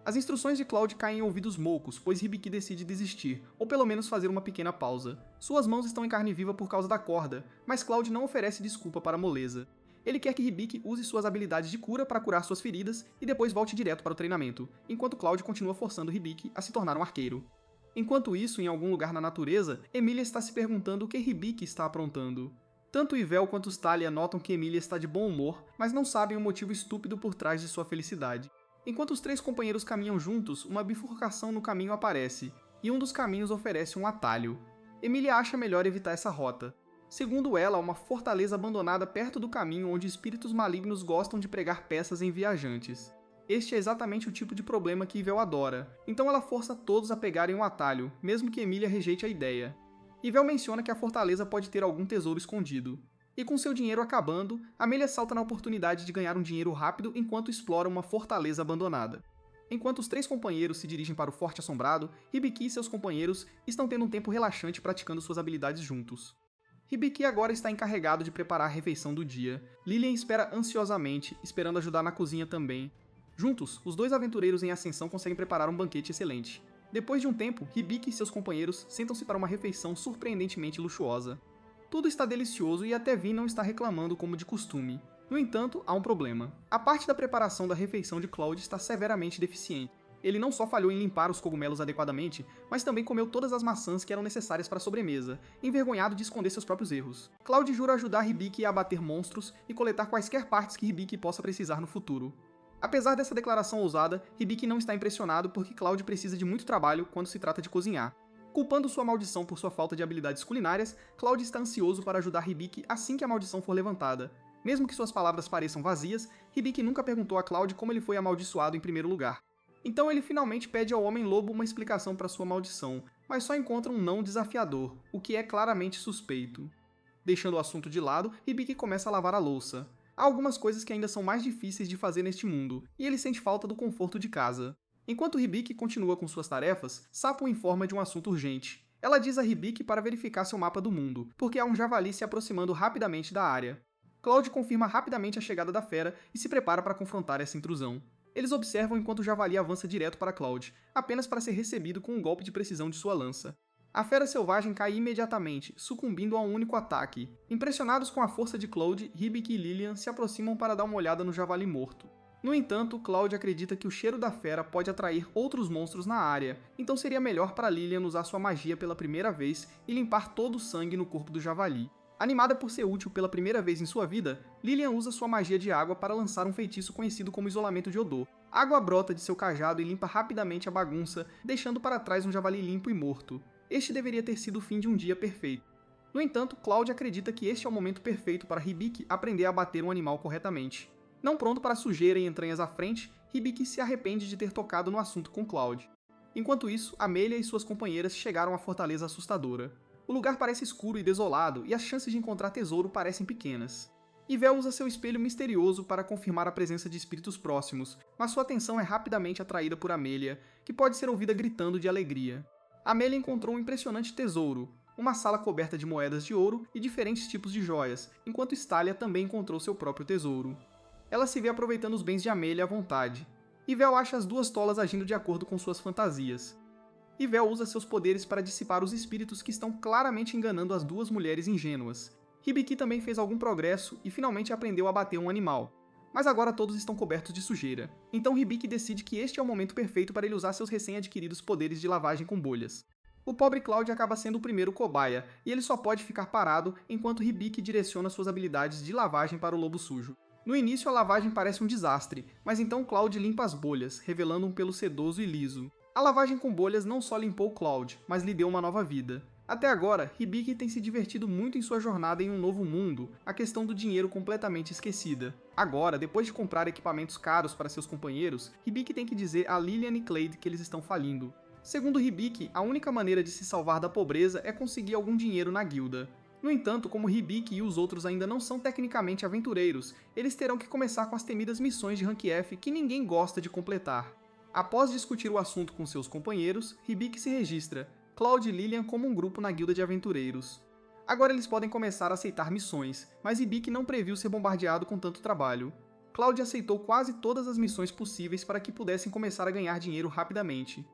Speaker 1: As instruções de Cloud caem em ouvidos moucos, pois Hibiki decide desistir, ou pelo menos fazer uma pequena pausa. Suas mãos estão em carne viva por causa da corda, mas Cloud não oferece desculpa para a moleza. Ele quer que Hibiki use suas habilidades de cura para curar suas feridas e depois volte direto para o treinamento, enquanto Cloud continua forçando Hibiki a se tornar um arqueiro. Enquanto isso, em algum lugar na natureza, Emilia está se perguntando o que Hibiki está aprontando. Tanto Yvel quanto Thalia notam que Emilia está de bom humor, mas não sabem o motivo estúpido por trás de sua felicidade. Enquanto os três companheiros caminham juntos, uma bifurcação no caminho aparece, e um dos caminhos oferece um atalho. Emilia acha melhor evitar essa rota. Segundo ela, há uma fortaleza abandonada perto do caminho onde espíritos malignos gostam de pregar peças em viajantes. Este é exatamente o tipo de problema que Yvel adora, então ela força todos a pegarem um atalho, mesmo que Emilia rejeite a ideia. Yvel menciona que a fortaleza pode ter algum tesouro escondido. E com seu dinheiro acabando, Amelia salta na oportunidade de ganhar um dinheiro rápido enquanto explora uma fortaleza abandonada. Enquanto os três companheiros se dirigem para o Forte Assombrado, Hibiki e seus companheiros estão tendo um tempo relaxante praticando suas habilidades juntos. Hibiki agora está encarregado de preparar a refeição do dia. Lilian espera ansiosamente, esperando ajudar na cozinha também. Juntos, os dois aventureiros em ascensão conseguem preparar um banquete excelente. Depois de um tempo, Hibiki e seus companheiros sentam-se para uma refeição surpreendentemente luxuosa. Tudo está delicioso e até Vin não está reclamando como de costume. No entanto, há um problema. A parte da preparação da refeição de Cloud está severamente deficiente. Ele não só falhou em limpar os cogumelos adequadamente, mas também comeu todas as maçãs que eram necessárias para a sobremesa, envergonhado de esconder seus próprios erros. Cloud jura ajudar Hibiki a abater monstros e coletar quaisquer partes que Hibiki possa precisar no futuro. Apesar dessa declaração ousada, Hibiki não está impressionado porque Cloud precisa de muito trabalho quando se trata de cozinhar. Culpando sua maldição por sua falta de habilidades culinárias, Cloud está ansioso para ajudar Hibiki assim que a maldição for levantada. Mesmo que suas palavras pareçam vazias, Hibiki nunca perguntou a Cloud como ele foi amaldiçoado em primeiro lugar. Então ele finalmente pede ao Homem-Lobo uma explicação para sua maldição, mas só encontra um não desafiador, o que é claramente suspeito. Deixando o assunto de lado, Hibiki começa a lavar a louça. Há algumas coisas que ainda são mais difíceis de fazer neste mundo, e ele sente falta do conforto de casa. Enquanto Hibiki continua com suas tarefas, Sapo informa de um assunto urgente. Ela diz a Hibiki para verificar seu mapa do mundo, porque há um javali se aproximando rapidamente da área. Cloud confirma rapidamente a chegada da fera e se prepara para confrontar essa intrusão. Eles observam enquanto o javali avança direto para Cloud, apenas para ser recebido com um golpe de precisão de sua lança. A fera selvagem cai imediatamente, sucumbindo a um único ataque. Impressionados com a força de Cloud, Hibiki e Lilian se aproximam para dar uma olhada no javali morto. No entanto, Cloud acredita que o cheiro da fera pode atrair outros monstros na área, então seria melhor para Lilian usar sua magia pela primeira vez e limpar todo o sangue no corpo do javali. Animada por ser útil pela primeira vez em sua vida, Lilian usa sua magia de água para lançar um feitiço conhecido como isolamento de odor. A água brota de seu cajado e limpa rapidamente a bagunça, deixando para trás um javali limpo e morto. Este deveria ter sido o fim de um dia perfeito. No entanto, Cloud acredita que este é o momento perfeito para Hibiki aprender a abater um animal corretamente. Não pronto para sujeira e entranhas à frente, Hibiki se arrepende de ter tocado no assunto com Cloud. Enquanto isso, Amelia e suas companheiras chegaram à fortaleza assustadora. O lugar parece escuro e desolado, e as chances de encontrar tesouro parecem pequenas. Yvel usa seu espelho misterioso para confirmar a presença de espíritos próximos, mas sua atenção é rapidamente atraída por Amelia, que pode ser ouvida gritando de alegria. Amelia encontrou um impressionante tesouro, uma sala coberta de moedas de ouro e diferentes tipos de joias, enquanto Thalia também encontrou seu próprio tesouro. Ela se vê aproveitando os bens de Amelia à vontade. Yvel acha as duas tolas agindo de acordo com suas fantasias. Yvel usa seus poderes para dissipar os espíritos que estão claramente enganando as duas mulheres ingênuas. Hibiki também fez algum progresso e finalmente aprendeu a bater um animal. Mas agora todos estão cobertos de sujeira. Então Hibiki decide que este é o momento perfeito para ele usar seus recém-adquiridos poderes de lavagem com bolhas. O pobre Cloud acaba sendo o primeiro cobaia, e ele só pode ficar parado enquanto Hibiki direciona suas habilidades de lavagem para o lobo sujo. No início a lavagem parece um desastre, mas então Cloud limpa as bolhas, revelando um pelo sedoso e liso. A lavagem com bolhas não só limpou Cloud, mas lhe deu uma nova vida. Até agora, Hibiki tem se divertido muito em sua jornada em um novo mundo, a questão do dinheiro completamente esquecida. Agora, depois de comprar equipamentos caros para seus companheiros, Hibiki tem que dizer a Lilian e Clade que eles estão falindo. Segundo Hibiki, a única maneira de se salvar da pobreza é conseguir algum dinheiro na guilda. No entanto, como Hibiki e os outros ainda não são tecnicamente aventureiros, eles terão que começar com as temidas missões de Rank F que ninguém gosta de completar. Após discutir o assunto com seus companheiros, Hibiki se registra, Cloud e Lilian como um grupo na guilda de aventureiros. Agora eles podem começar a aceitar missões, mas Hibiki não previu ser bombardeado com tanto trabalho. Cloud aceitou quase todas as missões possíveis para que pudessem começar a ganhar dinheiro rapidamente.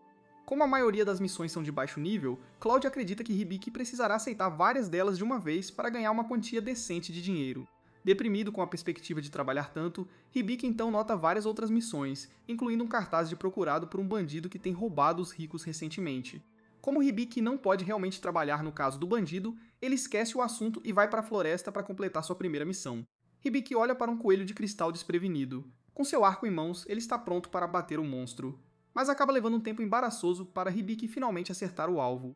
Speaker 1: Como a maioria das missões são de baixo nível, Cloud acredita que Hibiki precisará aceitar várias delas de uma vez para ganhar uma quantia decente de dinheiro. Deprimido com a perspectiva de trabalhar tanto, Hibiki então nota várias outras missões, incluindo um cartaz de procurado por um bandido que tem roubado os ricos recentemente. Como Hibiki não pode realmente trabalhar no caso do bandido, ele esquece o assunto e vai para a floresta para completar sua primeira missão. Hibiki olha para um coelho de cristal desprevenido. Com seu arco em mãos, ele está pronto para bater o monstro. Mas acaba levando um tempo embaraçoso para Hibiki finalmente acertar o alvo.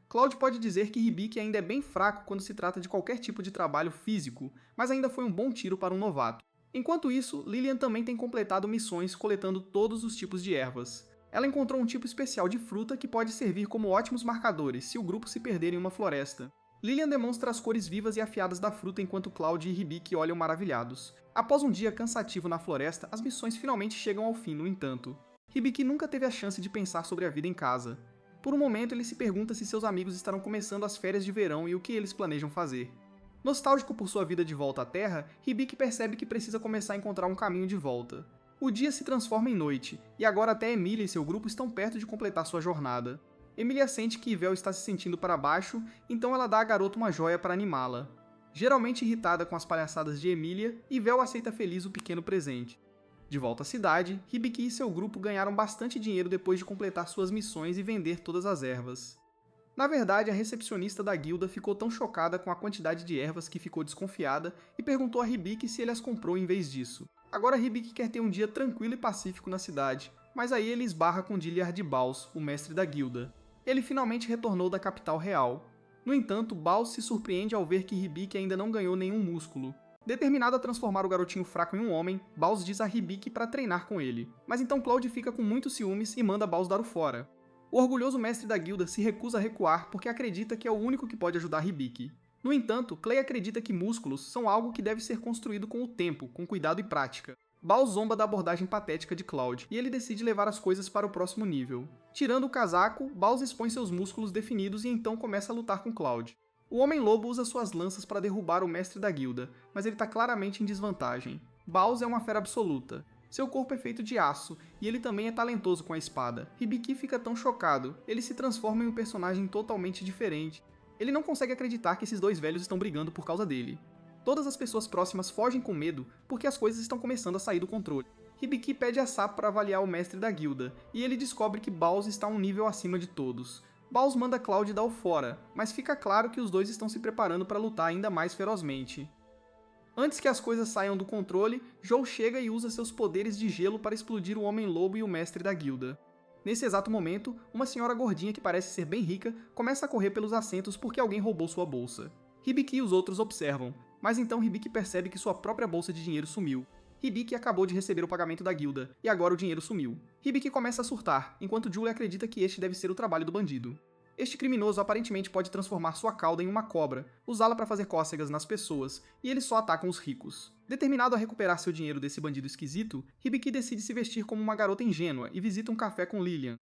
Speaker 1: Cloud pode dizer que Hibiki ainda é bem fraco quando se trata de qualquer tipo de trabalho físico, mas ainda foi um bom tiro para um novato. Enquanto isso, Lilian também tem completado missões coletando todos os tipos de ervas. Ela encontrou um tipo especial de fruta que pode servir como ótimos marcadores se o grupo se perder em uma floresta. Lilian demonstra as cores vivas e afiadas da fruta enquanto Cloud e Hibiki olham maravilhados. Após um dia cansativo na floresta, as missões finalmente chegam ao fim, no entanto. Hibiki nunca teve a chance de pensar sobre a vida em casa. Por um momento, ele se pergunta se seus amigos estarão começando as férias de verão e o que eles planejam fazer. Nostálgico por sua vida de volta à Terra, Hibiki percebe que precisa começar a encontrar um caminho de volta. O dia se transforma em noite, e agora até Emilia e seu grupo estão perto de completar sua jornada. Emilia sente que Ivel está se sentindo para baixo, então ela dá à garota uma joia para animá-la. Geralmente irritada com as palhaçadas de Emilia, Ivel aceita feliz o pequeno presente. De volta à cidade, Hibiki e seu grupo ganharam bastante dinheiro depois de completar suas missões e vender todas as ervas. Na verdade, a recepcionista da guilda ficou tão chocada com a quantidade de ervas que ficou desconfiada e perguntou a Hibiki se ele as comprou em vez disso. Agora Hibiki quer ter um dia tranquilo e pacífico na cidade, mas aí ele esbarra com Dilliard Baus, o mestre da guilda. Ele finalmente retornou da capital real. No entanto, Baus se surpreende ao ver que Hibiki ainda não ganhou nenhum músculo. Determinado a transformar o garotinho fraco em um homem, Baus diz a Hibiki para treinar com ele. Mas então Cloud fica com muitos ciúmes e manda Baus dar o fora. O orgulhoso mestre da guilda se recusa a recuar porque acredita que é o único que pode ajudar Hibiki. No entanto, Clay acredita que músculos são algo que deve ser construído com o tempo, com cuidado e prática. Baus zomba da abordagem patética de Cloud, e ele decide levar as coisas para o próximo nível. Tirando o casaco, Baus expõe seus músculos definidos e então começa a lutar com Cloud. O Homem-Lobo usa suas lanças para derrubar o mestre da guilda, mas ele está claramente em desvantagem. Baus é uma fera absoluta. Seu corpo é feito de aço, e ele também é talentoso com a espada. Hibiki fica tão chocado, ele se transforma em um personagem totalmente diferente. Ele não consegue acreditar que esses dois velhos estão brigando por causa dele. Todas as pessoas próximas fogem com medo porque as coisas estão começando a sair do controle. Hibiki pede a Sap para avaliar o mestre da guilda, e ele descobre que Baus está um nível acima de todos. Baus manda Cloud dar o fora, mas fica claro que os dois estão se preparando para lutar ainda mais ferozmente. Antes que as coisas saiam do controle, Joe chega e usa seus poderes de gelo para explodir o Homem-Lobo e o mestre da guilda. Nesse exato momento, uma senhora gordinha que parece ser bem rica começa a correr pelos assentos porque alguém roubou sua bolsa. Hibiki e os outros observam, mas então Hibiki percebe que sua própria bolsa de dinheiro sumiu. Hibiki acabou de receber o pagamento da guilda, e agora o dinheiro sumiu. Hibiki começa a surtar, enquanto Julie acredita que este deve ser o trabalho do bandido. Este criminoso aparentemente pode transformar sua cauda em uma cobra, usá-la para fazer cócegas nas pessoas, e eles só atacam os ricos. Determinado a recuperar seu dinheiro desse bandido esquisito, Hibiki decide se vestir como uma garota ingênua e visita um café com Lilian.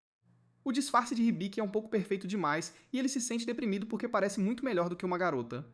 Speaker 1: O disfarce de Hibiki é um pouco perfeito demais, e ele se sente deprimido porque parece muito melhor do que uma garota.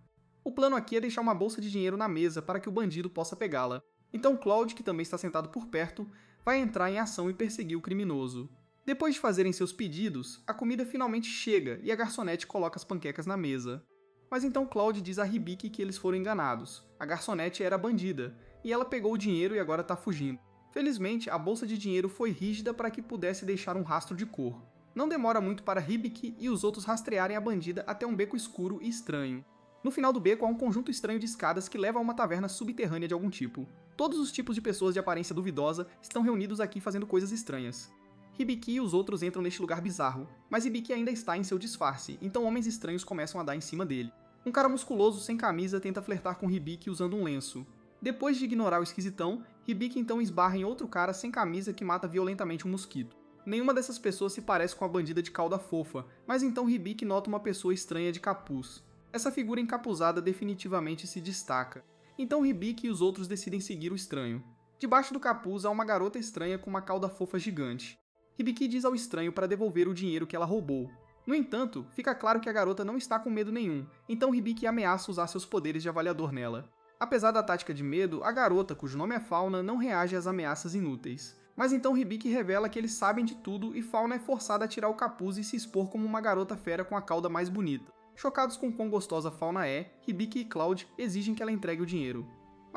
Speaker 1: O plano aqui é deixar uma bolsa de dinheiro na mesa para que o bandido possa pegá-la. Então Cloud, que também está sentado por perto, vai entrar em ação e perseguir o criminoso. Depois de fazerem seus pedidos, a comida finalmente chega e a garçonete coloca as panquecas na mesa. Mas então Cloud diz a Hibiki que eles foram enganados. A garçonete era bandida, e ela pegou o dinheiro e agora está fugindo. Felizmente, a bolsa de dinheiro foi rígida para que pudesse deixar um rastro de cor. Não demora muito para Hibiki e os outros rastrearem a bandida até um beco escuro e estranho. No final do beco há um conjunto estranho de escadas que leva a uma taverna subterrânea de algum tipo. Todos os tipos de pessoas de aparência duvidosa estão reunidos aqui fazendo coisas estranhas. Hibiki e os outros entram neste lugar bizarro, mas Hibiki ainda está em seu disfarce, então homens estranhos começam a dar em cima dele. Um cara musculoso sem camisa tenta flertar com Hibiki usando um lenço. Depois de ignorar o esquisitão, Hibiki então esbarra em outro cara sem camisa que mata violentamente um mosquito. Nenhuma dessas pessoas se parece com a bandida de cauda fofa, mas então Hibiki nota uma pessoa estranha de capuz. Essa figura encapuzada definitivamente se destaca. Então Hibiki e os outros decidem seguir o estranho. Debaixo do capuz há uma garota estranha com uma cauda fofa gigante. Hibiki diz ao estranho para devolver o dinheiro que ela roubou. No entanto, fica claro que a garota não está com medo nenhum, então Hibiki ameaça usar seus poderes de avaliador nela. Apesar da tática de medo, a garota, cujo nome é Fauna, não reage às ameaças inúteis. Mas então Hibiki revela que eles sabem de tudo e Fauna é forçada a tirar o capuz e se expor como uma garota fera com a cauda mais bonita. Chocados com quão gostosa Fauna é, Hibiki e Cloud exigem que ela entregue o dinheiro.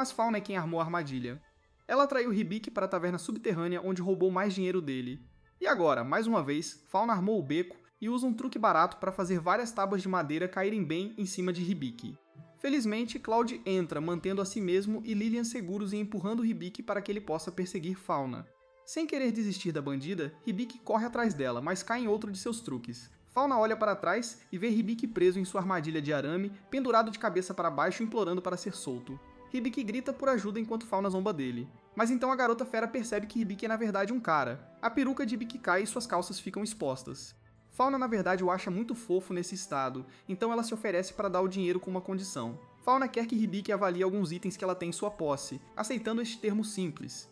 Speaker 1: mas Fauna é quem armou a armadilha. Ela atraiu Hibiki para a taverna subterrânea onde roubou mais dinheiro dele. E agora, mais uma vez, Fauna armou o beco e usa um truque barato para fazer várias tábuas de madeira caírem bem em cima de Hibiki. Felizmente, Cloud entra, mantendo a si mesmo e Lilian seguros e empurrando Hibiki para que ele possa perseguir Fauna. Sem querer desistir da bandida, Hibiki corre atrás dela, mas cai em outro de seus truques. Fauna olha para trás e vê Hibiki preso em sua armadilha de arame, pendurado de cabeça para baixo implorando para ser solto. Hibiki grita por ajuda enquanto Fauna zomba dele. Mas então a garota fera percebe que Hibiki é na verdade um cara. A peruca de Hibiki cai e suas calças ficam expostas. Fauna na verdade o acha muito fofo nesse estado, então ela se oferece para dar o dinheiro com uma condição. Fauna quer que Hibiki avalie alguns itens que ela tem em sua posse, aceitando este termo simples.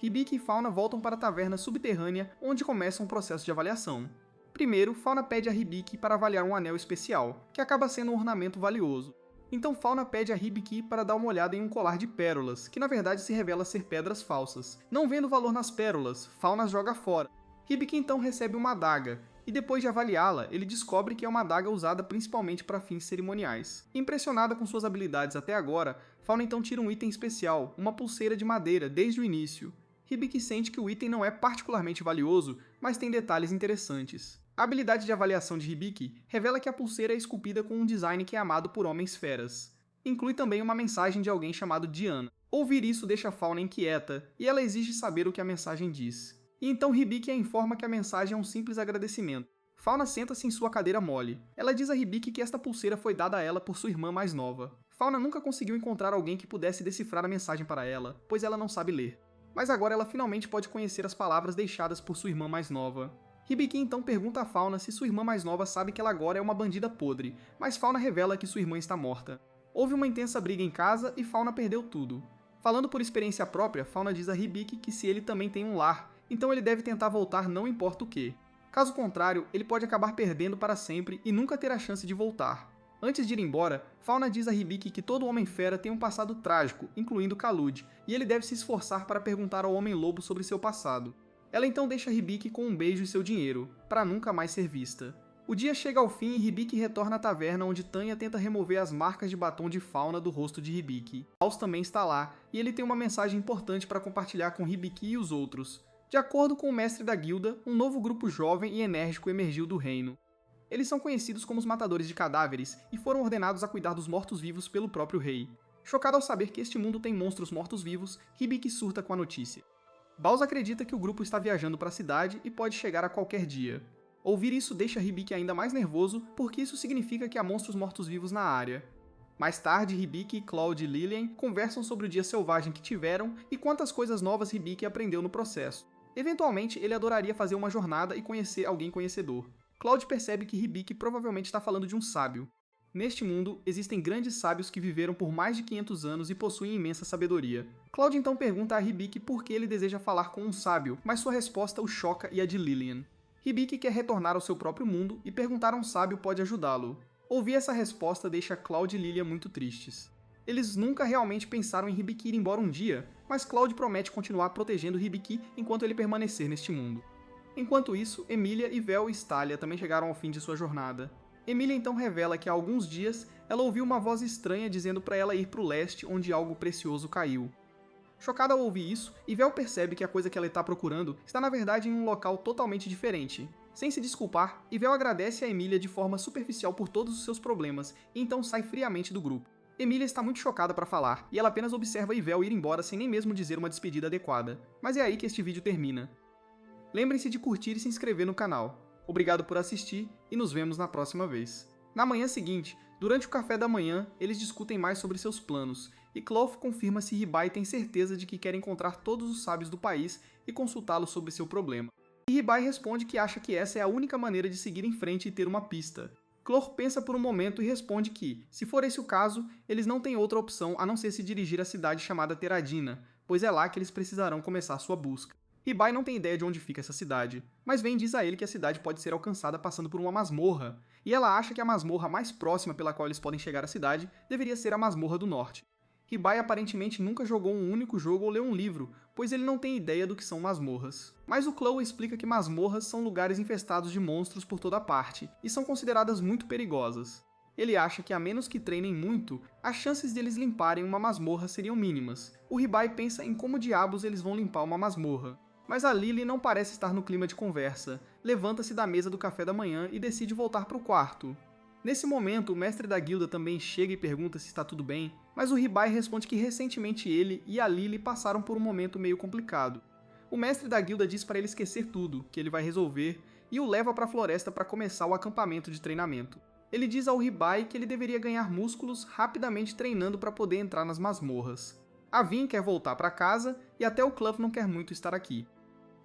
Speaker 1: Hibiki e Fauna voltam para a taverna subterrânea, onde começa um processo de avaliação. Primeiro, Fauna pede a Hibiki para avaliar um anel especial, que acaba sendo um ornamento valioso. Então Fauna pede a Hibiki para dar uma olhada em um colar de pérolas, que na verdade se revela ser pedras falsas. Não vendo valor nas pérolas, Fauna as joga fora. Hibiki então recebe uma adaga, e depois de avaliá-la, ele descobre que é uma adaga usada principalmente para fins cerimoniais. Impressionada com suas habilidades até agora, Fauna então tira um item especial, uma pulseira de madeira, desde o início. Hibiki sente que o item não é particularmente valioso, mas tem detalhes interessantes. A habilidade de avaliação de Hibiki revela que a pulseira é esculpida com um design que é amado por homens feras. Inclui também uma mensagem de alguém chamado Diana. Ouvir isso deixa Fauna inquieta, e ela exige saber o que a mensagem diz. E então Hibiki a informa que a mensagem é um simples agradecimento. Fauna senta-se em sua cadeira mole. Ela diz a Hibiki que esta pulseira foi dada a ela por sua irmã mais nova. Fauna nunca conseguiu encontrar alguém que pudesse decifrar a mensagem para ela, pois ela não sabe ler. Mas agora ela finalmente pode conhecer as palavras deixadas por sua irmã mais nova. Hibiki então pergunta a Fauna se sua irmã mais nova sabe que ela agora é uma bandida podre, mas Fauna revela que sua irmã está morta. Houve uma intensa briga em casa e Fauna perdeu tudo. Falando por experiência própria, Fauna diz a Hibiki que se ele também tem um lar, então ele deve tentar voltar não importa o que. Caso contrário, ele pode acabar perdendo para sempre e nunca ter a chance de voltar. Antes de ir embora, Fauna diz a Hibiki que todo Homem-Fera tem um passado trágico, incluindo Kalud, e ele deve se esforçar para perguntar ao Homem-Lobo sobre seu passado. Ela então deixa Hibiki com um beijo e seu dinheiro, para nunca mais ser vista. O dia chega ao fim e Hibiki retorna à taverna onde Tanya tenta remover as marcas de batom de Fauna do rosto de Hibiki. Klaus também está lá, e ele tem uma mensagem importante para compartilhar com Hibiki e os outros. De acordo com o mestre da guilda, um novo grupo jovem e enérgico emergiu do reino. Eles são conhecidos como os Matadores de Cadáveres e foram ordenados a cuidar dos mortos-vivos pelo próprio rei. Chocado ao saber que este mundo tem monstros mortos-vivos, Hibiki surta com a notícia. Baus acredita que o grupo está viajando para a cidade e pode chegar a qualquer dia. Ouvir isso deixa Hibiki ainda mais nervoso, porque isso significa que há monstros mortos-vivos na área. Mais tarde, Hibiki, Cloud e Lilian conversam sobre o dia selvagem que tiveram e quantas coisas novas Hibiki aprendeu no processo. Eventualmente, ele adoraria fazer uma jornada e conhecer alguém conhecedor. Cloud percebe que Hibiki provavelmente está falando de um sábio. Neste mundo, existem grandes sábios que viveram por mais de 500 anos e possuem imensa sabedoria. Cloud então pergunta a Hibiki por que ele deseja falar com um sábio, mas sua resposta o choca e a de Lilian. Hibiki quer retornar ao seu próprio mundo e perguntar a um sábio pode ajudá-lo. Ouvir essa resposta deixa Cloud e Lilian muito tristes. Eles nunca realmente pensaram em Hibiki ir embora um dia, mas Cloud promete continuar protegendo Hibiki enquanto ele permanecer neste mundo. Enquanto isso, Emilia, Vel e Stalia também chegaram ao fim de sua jornada. Emilia então revela que há alguns dias ela ouviu uma voz estranha dizendo para ela ir para o leste onde algo precioso caiu. Chocada ao ouvir isso, Vel percebe que a coisa que ela está procurando está na verdade em um local totalmente diferente. Sem se desculpar, Vel agradece a Emilia de forma superficial por todos os seus problemas e então sai friamente do grupo. Emilia está muito chocada para falar, e ela apenas observa Vel ir embora sem nem mesmo dizer uma despedida adequada. Mas é aí que este vídeo termina. Lembrem-se de curtir e se inscrever no canal. Obrigado por assistir e nos vemos na próxima vez. Na manhã seguinte, durante o café da manhã, eles discutem mais sobre seus planos, e Cloth confirma se Ribai tem certeza de que quer encontrar todos os sábios do país e consultá-los sobre seu problema. E Ribai responde que acha que essa é a única maneira de seguir em frente e ter uma pista. Cloth pensa por um momento e responde que, se for esse o caso, eles não têm outra opção a não ser se dirigir à cidade chamada Teradina, pois é lá que eles precisarão começar sua busca. Ribai não tem ideia de onde fica essa cidade, mas Ven diz a ele que a cidade pode ser alcançada passando por uma masmorra, e ela acha que a masmorra mais próxima pela qual eles podem chegar à cidade deveria ser a Masmorra do Norte. Ribai aparentemente nunca jogou um único jogo ou leu um livro, pois ele não tem ideia do que são masmorras. Mas o Chloe explica que masmorras são lugares infestados de monstros por toda parte, e são consideradas muito perigosas. Ele acha que a menos que treinem muito, as chances de eles limparem uma masmorra seriam mínimas. O Ribai pensa em como diabos eles vão limpar uma masmorra. Mas a Lily não parece estar no clima de conversa. Levanta-se da mesa do café da manhã e decide voltar para o quarto. Nesse momento, o mestre da guilda também chega e pergunta se está tudo bem, mas o Ribai responde que recentemente ele e a Lily passaram por um momento meio complicado. O mestre da guilda diz para ele esquecer tudo, que ele vai resolver, e o leva para a floresta para começar o acampamento de treinamento. Ele diz ao Ribai que ele deveria ganhar músculos rapidamente treinando para poder entrar nas masmorras. A Vin quer voltar para casa e até o Clough não quer muito estar aqui.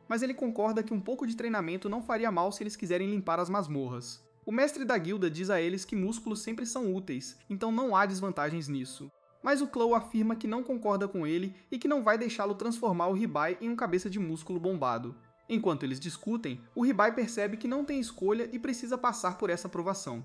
Speaker 1: Mas ele concorda que um pouco de treinamento não faria mal se eles quiserem limpar as masmorras. O mestre da guilda diz a eles que músculos sempre são úteis, então não há desvantagens nisso. Mas o Clough afirma que não concorda com ele e que não vai deixá-lo transformar o Ribai em um cabeça de músculo bombado. Enquanto eles discutem, o Ribai percebe que não tem escolha e precisa passar por essa provação.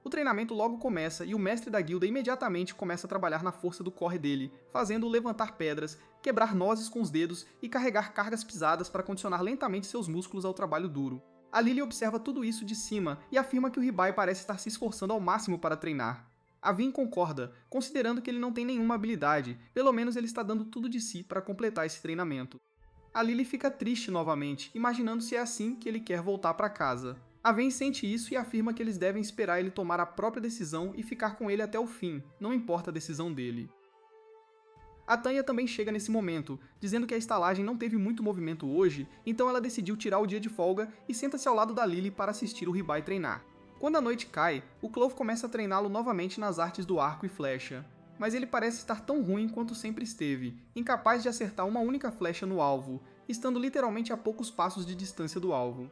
Speaker 1: O treinamento logo começa e o mestre da guilda imediatamente começa a trabalhar na força do corre dele, fazendo-o levantar pedras, quebrar nozes com os dedos e carregar cargas pesadas para condicionar lentamente seus músculos ao trabalho duro. A Lily observa tudo isso de cima e afirma que o Ribai parece estar se esforçando ao máximo para treinar. A Vin concorda, considerando que ele não tem nenhuma habilidade, pelo menos ele está dando tudo de si para completar esse treinamento. A Lily fica triste novamente, imaginando se é assim que ele quer voltar para casa. A Vayne sente isso e afirma que eles devem esperar ele tomar a própria decisão e ficar com ele até o fim, não importa a decisão dele. A Tanya também chega nesse momento, dizendo que a estalagem não teve muito movimento hoje, então ela decidiu tirar o dia de folga e senta-se ao lado da Lily para assistir o Ribai treinar. Quando a noite cai, o Clough começa a treiná-lo novamente nas artes do arco e flecha, mas ele parece estar tão ruim quanto sempre esteve, incapaz de acertar uma única flecha no alvo, estando literalmente a poucos passos de distância do alvo.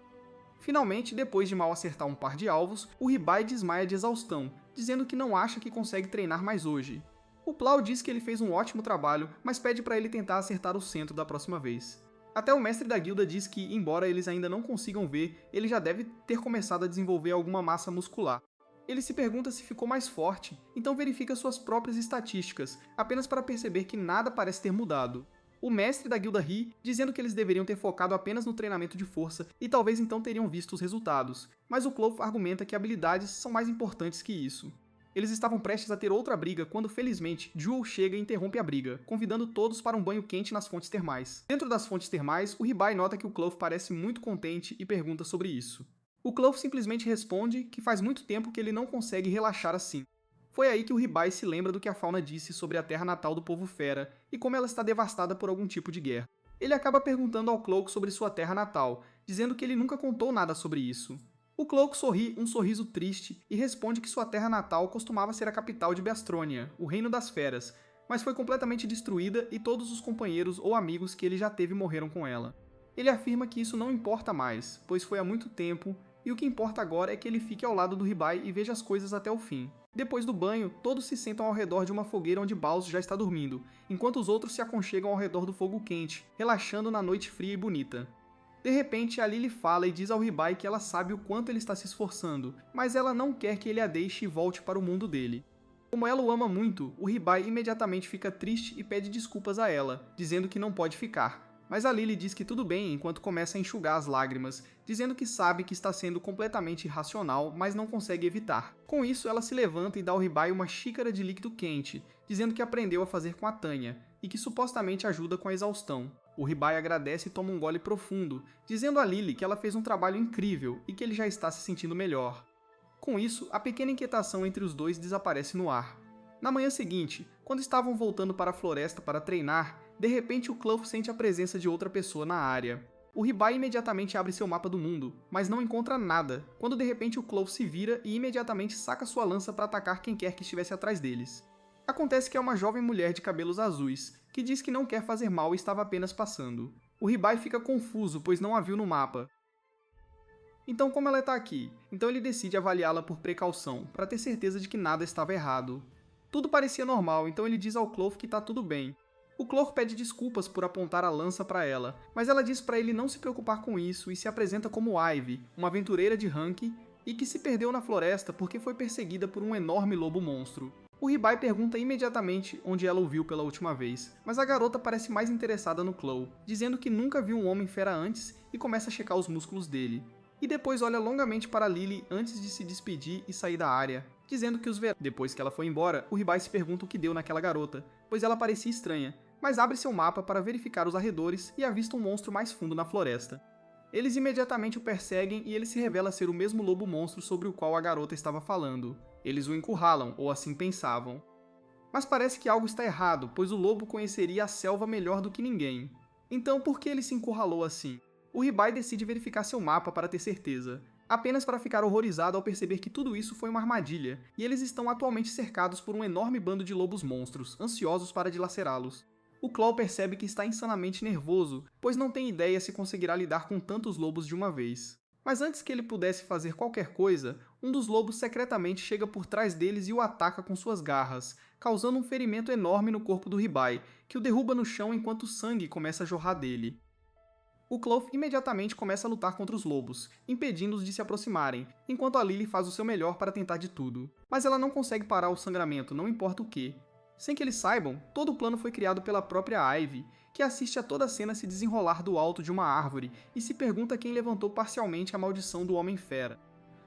Speaker 1: Finalmente, depois de mal acertar um par de alvos, o Ribai desmaia de exaustão, dizendo que não acha que consegue treinar mais hoje. O Plow diz que ele fez um ótimo trabalho, mas pede para ele tentar acertar o centro da próxima vez. Até o mestre da guilda diz que, embora eles ainda não consigam ver, ele já deve ter começado a desenvolver alguma massa muscular. Ele se pergunta se ficou mais forte, então verifica suas próprias estatísticas, apenas para perceber que nada parece ter mudado. O mestre da guilda ri, dizendo que eles deveriam ter focado apenas no treinamento de força e talvez então teriam visto os resultados, mas o Clough argumenta que habilidades são mais importantes que isso. Eles estavam prestes a ter outra briga quando, felizmente, Jewel chega e interrompe a briga, convidando todos para um banho quente nas fontes termais. Dentro das fontes termais, o Ribai nota que o Clough parece muito contente e pergunta sobre isso. O Clough simplesmente responde que faz muito tempo que ele não consegue relaxar assim. Foi aí que o Ribai se lembra do que a Fauna disse sobre a terra natal do povo fera e como ela está devastada por algum tipo de guerra. Ele acaba perguntando ao Cloak sobre sua terra natal, dizendo que ele nunca contou nada sobre isso. O Cloak sorri um sorriso triste e responde que sua terra natal costumava ser a capital de Beastronia, o reino das feras, mas foi completamente destruída e todos os companheiros ou amigos que ele já teve morreram com ela. Ele afirma que isso não importa mais, pois foi há muito tempo, e o que importa agora é que ele fique ao lado do Ribai e veja as coisas até o fim. Depois do banho, todos se sentam ao redor de uma fogueira onde Baus já está dormindo, enquanto os outros se aconchegam ao redor do fogo quente, relaxando na noite fria e bonita. De repente, a Lily fala e diz ao Ribai que ela sabe o quanto ele está se esforçando, mas ela não quer que ele a deixe e volte para o mundo dele. Como ela o ama muito, o Ribai imediatamente fica triste e pede desculpas a ela, dizendo que não pode ficar. Mas a Lily diz que tudo bem enquanto começa a enxugar as lágrimas, dizendo que sabe que está sendo completamente irracional, mas não consegue evitar. Com isso, ela se levanta e dá ao Ribai uma xícara de líquido quente, dizendo que aprendeu a fazer com a Tanya, e que supostamente ajuda com a exaustão. O Ribai agradece e toma um gole profundo, dizendo a Lily que ela fez um trabalho incrível e que ele já está se sentindo melhor. Com isso, a pequena inquietação entre os dois desaparece no ar. Na manhã seguinte, quando estavam voltando para a floresta para treinar, de repente o Clough sente a presença de outra pessoa na área. O Ribai imediatamente abre seu mapa do mundo, mas não encontra nada, quando de repente o Clough se vira e imediatamente saca sua lança para atacar quem quer que estivesse atrás deles. Acontece que é uma jovem mulher de cabelos azuis, que diz que não quer fazer mal e estava apenas passando. O Ribai fica confuso, pois não a viu no mapa. Então como ela está aqui? Então ele decide avaliá-la por precaução, para ter certeza de que nada estava errado. Tudo parecia normal, então ele diz ao Clough que está tudo bem. O Clough pede desculpas por apontar a lança para ela, mas ela diz para ele não se preocupar com isso e se apresenta como Ivy, uma aventureira de rank, e que se perdeu na floresta porque foi perseguida por um enorme lobo monstro. O Ribai pergunta imediatamente onde ela o viu pela última vez, mas a garota parece mais interessada no Clough, dizendo que nunca viu um homem fera antes e começa a checar os músculos dele. E depois olha longamente para Lily antes de se despedir e sair da área. dizendo que os verá. Depois que ela foi embora, o Ribai se pergunta o que deu naquela garota, pois ela parecia estranha, mas abre seu mapa para verificar os arredores e avista um monstro mais fundo na floresta. Eles imediatamente o perseguem e ele se revela ser o mesmo lobo monstro sobre o qual a garota estava falando. Eles o encurralam, ou assim pensavam. Mas parece que algo está errado, pois o lobo conheceria a selva melhor do que ninguém. Então por que ele se encurralou assim? O Ribai decide verificar seu mapa para ter certeza, apenas para ficar horrorizado ao perceber que tudo isso foi uma armadilha, e eles estão atualmente cercados por um enorme bando de lobos monstros, ansiosos para dilacerá-los. O Claw percebe que está insanamente nervoso, pois não tem ideia se conseguirá lidar com tantos lobos de uma vez. Mas antes que ele pudesse fazer qualquer coisa, um dos lobos secretamente chega por trás deles e o ataca com suas garras, causando um ferimento enorme no corpo do Ribai, que o derruba no chão enquanto o sangue começa a jorrar dele. O Cloth imediatamente começa a lutar contra os lobos, impedindo-os de se aproximarem, enquanto a Lily faz o seu melhor para tentar de tudo. Mas ela não consegue parar o sangramento, não importa o que. Sem que eles saibam, todo o plano foi criado pela própria Ivy, que assiste a toda a cena se desenrolar do alto de uma árvore e se pergunta quem levantou parcialmente a maldição do Homem-Fera.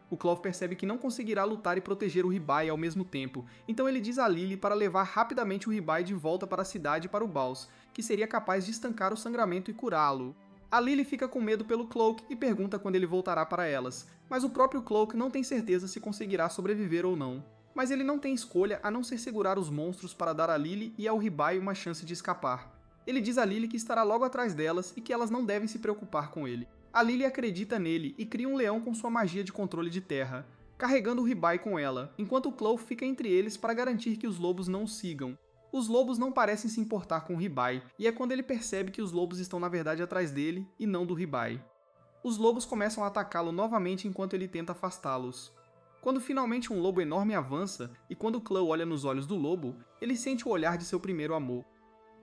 Speaker 1: O Cloth percebe que não conseguirá lutar e proteger o Ribai ao mesmo tempo, então ele diz a Lily para levar rapidamente o Ribai de volta para a cidade e para o Baus, que seria capaz de estancar o sangramento e curá-lo. A Lily fica com medo pelo Cloak e pergunta quando ele voltará para elas, mas o próprio Cloak não tem certeza se conseguirá sobreviver ou não. Mas ele não tem escolha a não ser segurar os monstros para dar a Lily e ao Ribai uma chance de escapar. Ele diz a Lily que estará logo atrás delas e que elas não devem se preocupar com ele. A Lily acredita nele e cria um leão com sua magia de controle de terra, carregando o Ribai com ela, enquanto o Clow fica entre eles para garantir que os lobos não o sigam. Os lobos não parecem se importar com o Ribai, e é quando ele percebe que os lobos estão na verdade atrás dele e não do Ribai. Os lobos começam a atacá-lo novamente enquanto ele tenta afastá-los. Quando finalmente um lobo enorme avança, e quando Clow olha nos olhos do lobo, ele sente o olhar de seu primeiro amor.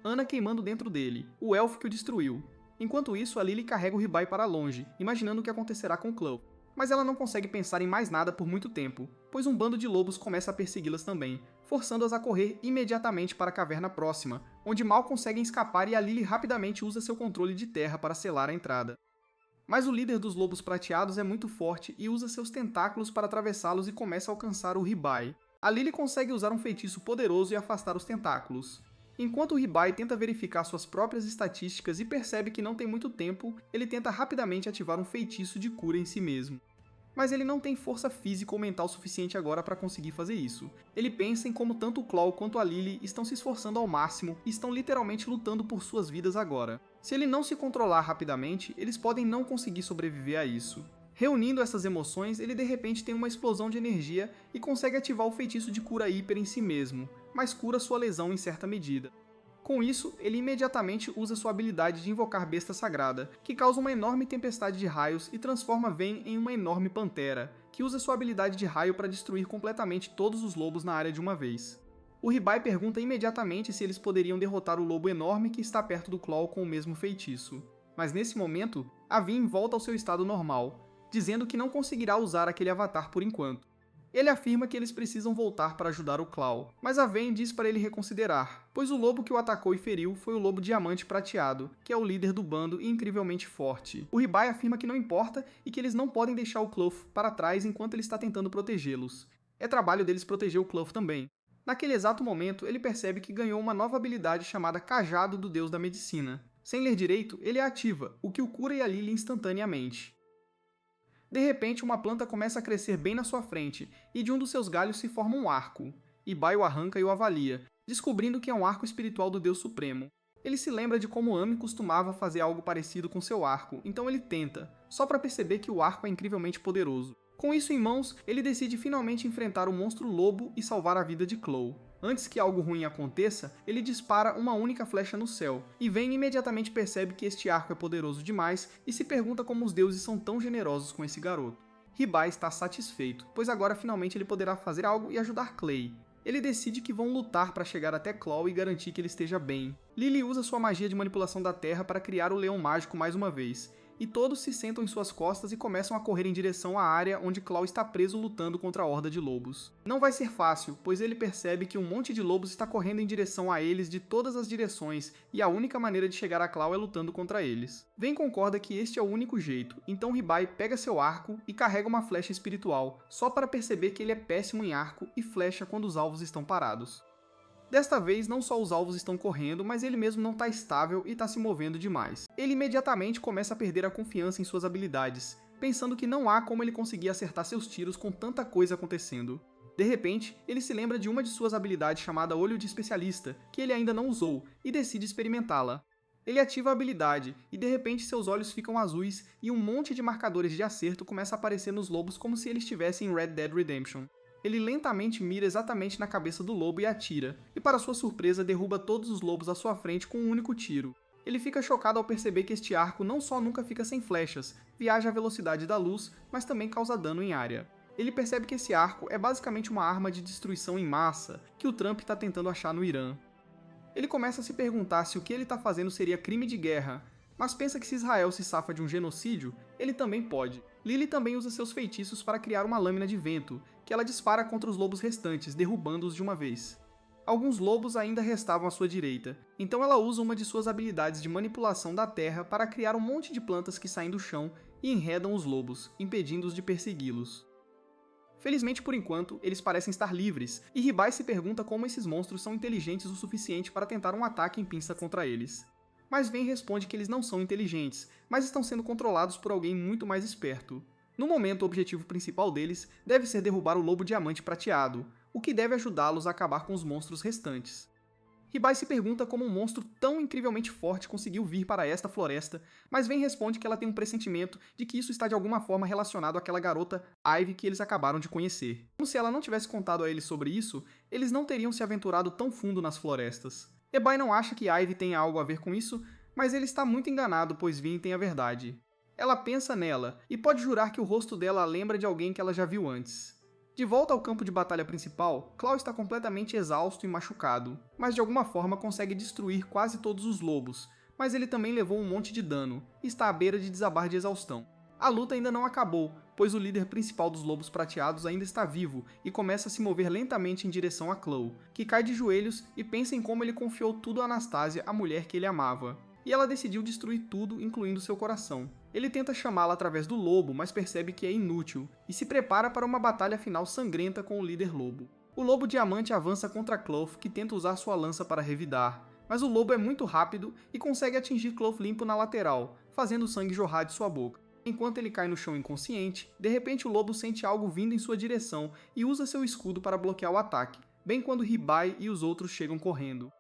Speaker 1: Ana queimando dentro dele, o elfo que o destruiu. Enquanto isso, a Lily carrega o Ribai para longe, imaginando o que acontecerá com Clow. Mas ela não consegue pensar em mais nada por muito tempo, pois um bando de lobos começa a persegui-las também, forçando-as a correr imediatamente para a caverna próxima, onde mal conseguem escapar e a Lily rapidamente usa seu controle de terra para selar a entrada. Mas o líder dos lobos prateados é muito forte e usa seus tentáculos para atravessá-los e começa a alcançar o Ribai. A Lily consegue usar um feitiço poderoso e afastar os tentáculos. Enquanto o Ribai tenta verificar suas próprias estatísticas e percebe que não tem muito tempo, ele tenta rapidamente ativar um feitiço de cura em si mesmo. Mas ele não tem força física ou mental suficiente agora para conseguir fazer isso. Ele pensa em como tanto o Claw quanto a Lily estão se esforçando ao máximo e estão literalmente lutando por suas vidas agora. Se ele não se controlar rapidamente, eles podem não conseguir sobreviver a isso. Reunindo essas emoções, ele de repente tem uma explosão de energia e consegue ativar o feitiço de cura hiper em si mesmo, mas cura sua lesão em certa medida. Com isso, ele imediatamente usa sua habilidade de invocar besta sagrada, que causa uma enorme tempestade de raios e transforma Ven em uma enorme pantera, que usa sua habilidade de raio para destruir completamente todos os lobos na área de uma vez. O Ribai pergunta imediatamente se eles poderiam derrotar o lobo enorme que está perto do Claw com o mesmo feitiço. Mas nesse momento, a Ven volta ao seu estado normal, dizendo que não conseguirá usar aquele avatar por enquanto. Ele afirma que eles precisam voltar para ajudar o Claw, mas a Ven diz para ele reconsiderar, pois o lobo que o atacou e feriu foi o lobo diamante prateado, que é o líder do bando e incrivelmente forte. O Ribai afirma que não importa e que eles não podem deixar o Cloth para trás enquanto ele está tentando protegê-los. É trabalho deles proteger o Cloth também. Naquele exato momento, ele percebe que ganhou uma nova habilidade chamada Cajado do Deus da Medicina. Sem ler direito, ele a ativa, o que o cura e a Lily instantaneamente. De repente, uma planta começa a crescer bem na sua frente, e de um dos seus galhos se forma um arco. Ibai o arranca e o avalia, descobrindo que é um arco espiritual do Deus Supremo. Ele se lembra de como Ami costumava fazer algo parecido com seu arco, então ele tenta, só para perceber que o arco é incrivelmente poderoso. Com isso em mãos, ele decide finalmente enfrentar o monstro lobo e salvar a vida de Claw. Antes que algo ruim aconteça, ele dispara uma única flecha no céu, e Ven imediatamente percebe que este arco é poderoso demais e se pergunta como os deuses são tão generosos com esse garoto. Ribai está satisfeito, pois agora finalmente ele poderá fazer algo e ajudar Clay. Ele decide que vão lutar para chegar até Claw e garantir que ele esteja bem. Lily usa sua magia de manipulação da terra para criar o leão mágico mais uma vez, e todos se sentam em suas costas e começam a correr em direção à área onde Claw está preso lutando contra a horda de lobos. Não vai ser fácil, pois ele percebe que um monte de lobos está correndo em direção a eles de todas as direções, e a única maneira de chegar a Claw é lutando contra eles. Vayne concorda que este é o único jeito, então Ribai pega seu arco e carrega uma flecha espiritual, só para perceber que ele é péssimo em arco e flecha quando os alvos estão parados. Desta vez, não só os alvos estão correndo, mas ele mesmo não está estável e está se movendo demais. Ele imediatamente começa a perder a confiança em suas habilidades, pensando que não há como ele conseguir acertar seus tiros com tanta coisa acontecendo. De repente, ele se lembra de uma de suas habilidades chamada Olho de Especialista, que ele ainda não usou, e decide experimentá-la. Ele ativa a habilidade, e de repente seus olhos ficam azuis e um monte de marcadores de acerto começa a aparecer nos lobos como se eles estivessem em Red Dead Redemption. Ele lentamente mira exatamente na cabeça do lobo e atira, e para sua surpresa derruba todos os lobos à sua frente com um único tiro. Ele fica chocado ao perceber que este arco não só nunca fica sem flechas, viaja à velocidade da luz, mas também causa dano em área. Ele percebe que esse arco é basicamente uma arma de destruição em massa que o Trump está tentando achar no Irã. Ele começa a se perguntar se o que ele está fazendo seria crime de guerra, mas pensa que se Israel se safa de um genocídio, ele também pode. Lily também usa seus feitiços para criar uma lâmina de vento, que ela dispara contra os lobos restantes, derrubando-os de uma vez. Alguns lobos ainda restavam à sua direita, então ela usa uma de suas habilidades de manipulação da terra para criar um monte de plantas que saem do chão e enredam os lobos, impedindo-os de persegui-los. Felizmente por enquanto, eles parecem estar livres, e Ribai se pergunta como esses monstros são inteligentes o suficiente para tentar um ataque em pinça contra eles. Mas Vayne responde que eles não são inteligentes, mas estão sendo controlados por alguém muito mais esperto. No momento, o objetivo principal deles deve ser derrubar o lobo diamante prateado, o que deve ajudá-los a acabar com os monstros restantes. Ribai se pergunta como um monstro tão incrivelmente forte conseguiu vir para esta floresta, mas Vayne responde que ela tem um pressentimento de que isso está de alguma forma relacionado àquela garota Ivy que eles acabaram de conhecer. Como se ela não tivesse contado a eles sobre isso, eles não teriam se aventurado tão fundo nas florestas. Ebai não acha que Ivy tenha algo a ver com isso, mas ele está muito enganado, pois Vayne tem a verdade. Ela pensa nela, e pode jurar que o rosto dela lembra de alguém que ela já viu antes. De volta ao campo de batalha principal, Claw está completamente exausto e machucado, mas de alguma forma consegue destruir quase todos os lobos, mas ele também levou um monte de dano, e está à beira de desabar de exaustão. A luta ainda não acabou, pois o líder principal dos lobos prateados ainda está vivo e começa a se mover lentamente em direção a Claw, que cai de joelhos e pensa em como ele confiou tudo a Anastasia, a mulher que ele amava. E ela decidiu destruir tudo, incluindo seu coração. Ele tenta chamá-la através do lobo, mas percebe que é inútil, e se prepara para uma batalha final sangrenta com o líder lobo. O lobo diamante avança contra Cloth, que tenta usar sua lança para revidar, mas o lobo é muito rápido e consegue atingir Cloth limpo na lateral, fazendo o sangue jorrar de sua boca. Enquanto ele cai no chão inconsciente, de repente o lobo sente algo vindo em sua direção e usa seu escudo para bloquear o ataque, bem quando Ribai e os outros chegam correndo.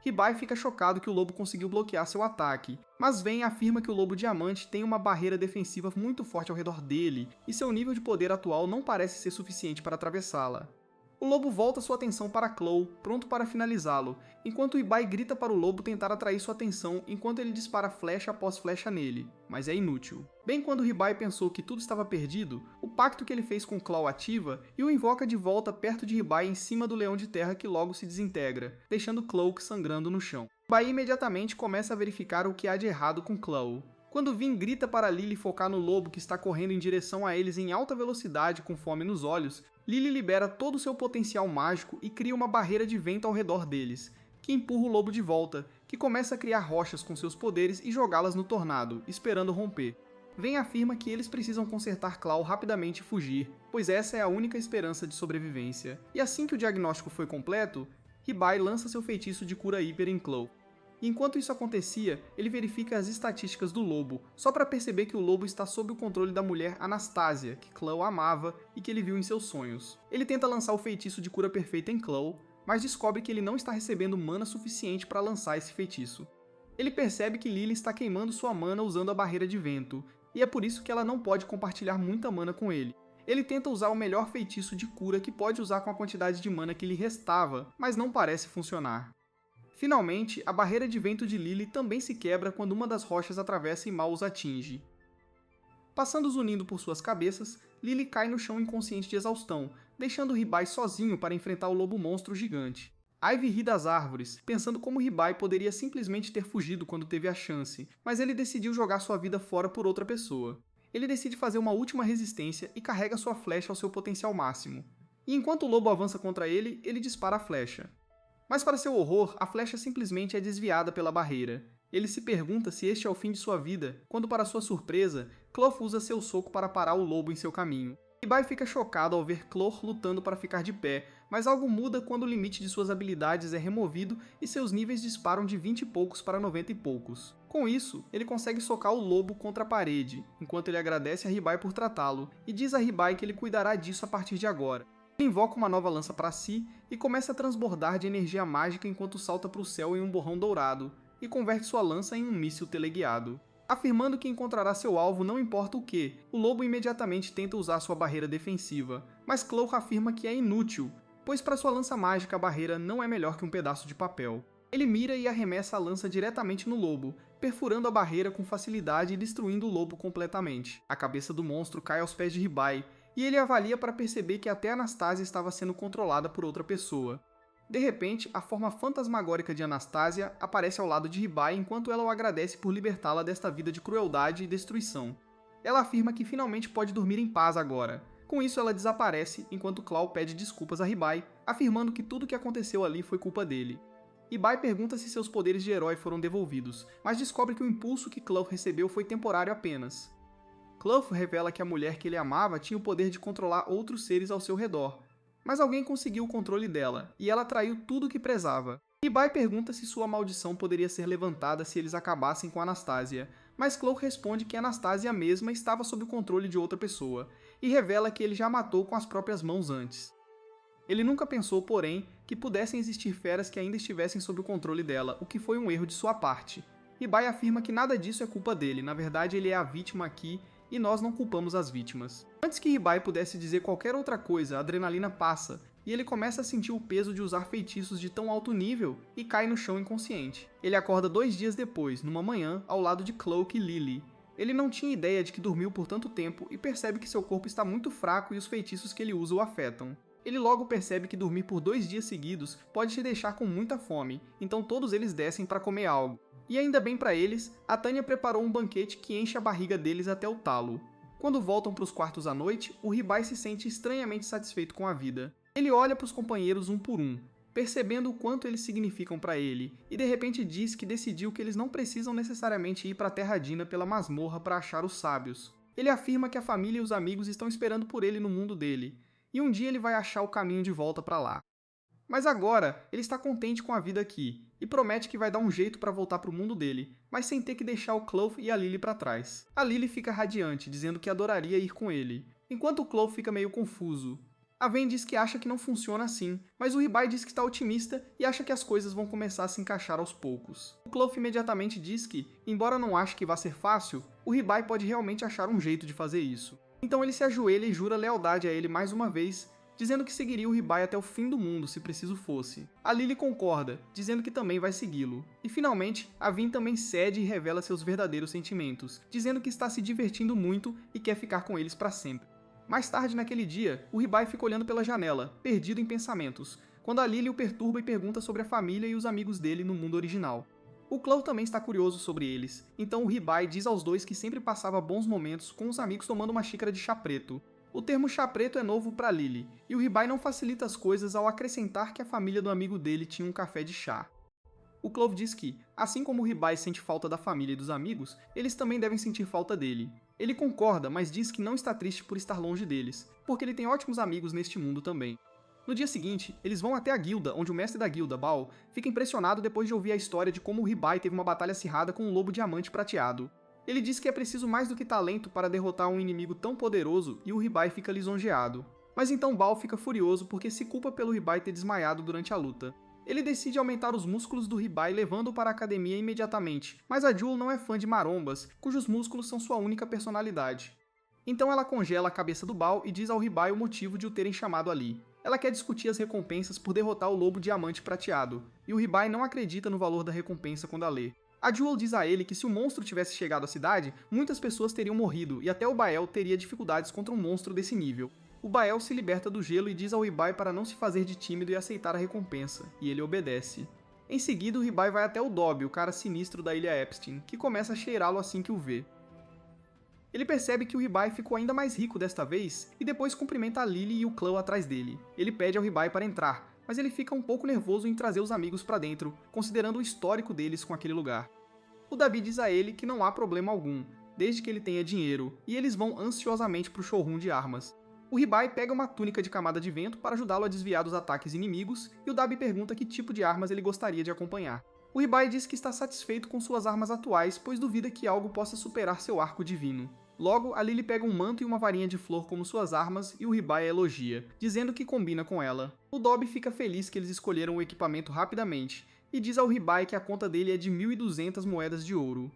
Speaker 1: Ribai fica chocado que o lobo conseguiu bloquear seu ataque, mas Vayne afirma que o lobo diamante tem uma barreira defensiva muito forte ao redor dele, e seu nível de poder atual não parece ser suficiente para atravessá-la. O lobo volta sua atenção para Claw, pronto para finalizá-lo, enquanto Ribai grita para o lobo tentar atrair sua atenção enquanto ele dispara flecha após flecha nele, mas é inútil. Bem quando Ribai pensou que tudo estava perdido, o pacto que ele fez com Claw ativa e o invoca de volta perto de Ribai em cima do leão de terra que logo se desintegra, deixando Claw sangrando no chão. Ribai imediatamente começa a verificar o que há de errado com Claw. Quando Vayne grita para Lily focar no lobo que está correndo em direção a eles em alta velocidade com fome nos olhos, Lily libera todo o seu potencial mágico e cria uma barreira de vento ao redor deles, que empurra o lobo de volta, que começa a criar rochas com seus poderes e jogá-las no tornado, esperando romper. Vayne afirma que eles precisam consertar Claw rapidamente e fugir, pois essa é a única esperança de sobrevivência. E assim que o diagnóstico foi completo, Ribai lança seu feitiço de cura hiper em Claw. E enquanto isso acontecia, ele verifica as estatísticas do lobo, só para perceber que o lobo está sob o controle da mulher Anastasia, que Claw amava e que ele viu em seus sonhos. Ele tenta lançar o feitiço de cura perfeita em Claw, mas descobre que ele não está recebendo mana suficiente para lançar esse feitiço. Ele percebe que Lily está queimando sua mana usando a barreira de vento, e é por isso que ela não pode compartilhar muita mana com ele. Ele tenta usar o melhor feitiço de cura que pode usar com a quantidade de mana que lhe restava, mas não parece funcionar. Finalmente, a barreira de vento de Lily também se quebra quando uma das rochas atravessa e mal os atinge. Passando zunindo por suas cabeças, Lily cai no chão inconsciente de exaustão, deixando Ribai sozinho para enfrentar o lobo monstro gigante. Ivy ri das árvores, pensando como Ribai poderia simplesmente ter fugido quando teve a chance, mas ele decidiu jogar sua vida fora por outra pessoa. Ele decide fazer uma última resistência e carrega sua flecha ao seu potencial máximo. E enquanto o lobo avança contra ele, ele dispara a flecha. Mas para seu horror, a flecha simplesmente é desviada pela barreira. Ele se pergunta se este é o fim de sua vida, quando para sua surpresa, Clough usa seu soco para parar o lobo em seu caminho. Ribai fica chocado ao ver Clough lutando para ficar de pé, mas algo muda quando o limite de suas habilidades é removido e seus níveis disparam de 20 e poucos para 90 e poucos. Com isso, ele consegue socar o lobo contra a parede, enquanto ele agradece a Ribai por tratá-lo, e diz a Ribai que ele cuidará disso a partir de agora. Ele invoca uma nova lança para si e começa a transbordar de energia mágica enquanto salta para o céu em um borrão dourado, e converte sua lança em um míssil teleguiado. Afirmando que encontrará seu alvo não importa o que, o lobo imediatamente tenta usar sua barreira defensiva, mas Clough afirma que é inútil, pois para sua lança mágica a barreira não é melhor que um pedaço de papel. Ele mira e arremessa a lança diretamente no lobo, perfurando a barreira com facilidade e destruindo o lobo completamente. A cabeça do monstro cai aos pés de Ribai, e ele avalia para perceber que até Anastasia estava sendo controlada por outra pessoa. De repente, a forma fantasmagórica de Anastasia aparece ao lado de Ribai enquanto ela o agradece por libertá-la desta vida de crueldade e destruição. Ela afirma que finalmente pode dormir em paz agora. Com isso, ela desaparece enquanto Clough pede desculpas a Ribai, afirmando que tudo o que aconteceu ali foi culpa dele. Ribai pergunta se seus poderes de herói foram devolvidos, mas descobre que o impulso que Clough recebeu foi temporário apenas. Clough revela que a mulher que ele amava tinha o poder de controlar outros seres ao seu redor, mas alguém conseguiu o controle dela, e ela traiu tudo o que prezava. Ribai pergunta se sua maldição poderia ser levantada se eles acabassem com Anastasia, mas Clough responde que Anastasia mesma estava sob o controle de outra pessoa, e revela que ele já a matou com as próprias mãos antes. Ele nunca pensou, porém, que pudessem existir feras que ainda estivessem sob o controle dela, o que foi um erro de sua parte. Ribai afirma que nada disso é culpa dele, na verdade ele é a vítima aqui, e nós não culpamos as vítimas. Antes que Ribai pudesse dizer qualquer outra coisa, a adrenalina passa, e ele começa a sentir o peso de usar feitiços de tão alto nível e cai no chão inconsciente. Ele acorda 2 dias depois, numa manhã, ao lado de Clough e Lily. Ele não tinha ideia de que dormiu por tanto tempo e percebe que seu corpo está muito fraco e os feitiços que ele usa o afetam. Ele logo percebe que dormir por 2 dias seguidos pode te deixar com muita fome, então todos eles descem para comer algo. E ainda bem para eles, a Tanya preparou um banquete que enche a barriga deles até o talo. Quando voltam para os quartos à noite, o Ribai se sente estranhamente satisfeito com a vida. Ele olha para os companheiros um por um, percebendo o quanto eles significam para ele, e de repente diz que decidiu que eles não precisam necessariamente ir para a Terra Dina pela masmorra para achar os sábios. Ele afirma que a família e os amigos estão esperando por ele no mundo dele, e um dia ele vai achar o caminho de volta para lá. Mas agora, ele está contente com a vida aqui, e promete que vai dar um jeito para voltar para o mundo dele, mas sem ter que deixar o Clough e a Lily para trás. A Lily fica radiante, dizendo que adoraria ir com ele, enquanto o Clough fica meio confuso. A Ven diz que acha que não funciona assim, mas o Ribai diz que está otimista e acha que as coisas vão começar a se encaixar aos poucos. O Clough imediatamente diz que, embora não ache que vá ser fácil, o Ribai pode realmente achar um jeito de fazer isso. Então ele se ajoelha e jura lealdade a ele mais uma vez, dizendo que seguiria o Ribai até o fim do mundo se preciso fosse. A Lily concorda, dizendo que também vai segui-lo. E finalmente, a Vin também cede e revela seus verdadeiros sentimentos, dizendo que está se divertindo muito e quer ficar com eles para sempre. Mais tarde naquele dia, o Ribai fica olhando pela janela, perdido em pensamentos, quando a Lily o perturba e pergunta sobre a família e os amigos dele no mundo original. O Clough também está curioso sobre eles, então o Ribai diz aos dois que sempre passava bons momentos com os amigos tomando uma xícara de chá preto. O termo chá preto é novo para Lily, e o Ribai não facilita as coisas ao acrescentar que a família do amigo dele tinha um café de chá. O Clough diz que, assim como o Ribai sente falta da família e dos amigos, eles também devem sentir falta dele. Ele concorda, mas diz que não está triste por estar longe deles, porque ele tem ótimos amigos neste mundo também. No dia seguinte, eles vão até a guilda, onde o mestre da guilda, Baal, fica impressionado depois de ouvir a história de como o Ribai teve uma batalha acirrada com um lobo diamante prateado. Ele diz que é preciso mais do que talento para derrotar um inimigo tão poderoso e o Ribai fica lisonjeado. Mas então Baal fica furioso porque se culpa pelo Ribai ter desmaiado durante a luta. Ele decide aumentar os músculos do Ribai levando-o para a academia imediatamente, mas a Jewel não é fã de marombas, cujos músculos são sua única personalidade. Então ela congela a cabeça do Baal e diz ao Ribai o motivo de o terem chamado ali. Ela quer discutir as recompensas por derrotar o lobo diamante prateado, e o Ribai não acredita no valor da recompensa quando a lê. A Jewel diz a ele que se o monstro tivesse chegado à cidade, muitas pessoas teriam morrido e até o Bael teria dificuldades contra um monstro desse nível. O Bael se liberta do gelo e diz ao Ribai para não se fazer de tímido e aceitar a recompensa, e ele obedece. Em seguida, o Ribai vai até o Dobby, o cara sinistro da Ilha Epstein, que começa a cheirá-lo assim que o vê. Ele percebe que o Ribai ficou ainda mais rico desta vez, e depois cumprimenta a Lily e o Clau atrás dele. Ele pede ao Ribai para entrar, mas ele fica um pouco nervoso em trazer os amigos para dentro, considerando o histórico deles com aquele lugar. O Dobby diz a ele que não há problema algum, desde que ele tenha dinheiro, e eles vão ansiosamente para o showroom de armas. O Ribai pega uma túnica de camada de vento para ajudá-lo a desviar dos ataques inimigos, e o Dobby pergunta que tipo de armas ele gostaria de acompanhar. O Ribai diz que está satisfeito com suas armas atuais, pois duvida que algo possa superar seu arco divino. Logo, a Lily pega um manto e uma varinha de flor como suas armas e o Ribai a elogia, dizendo que combina com ela. O Dobby fica feliz que eles escolheram o equipamento rapidamente, e diz ao Ribai que a conta dele é de 1.200 moedas de ouro.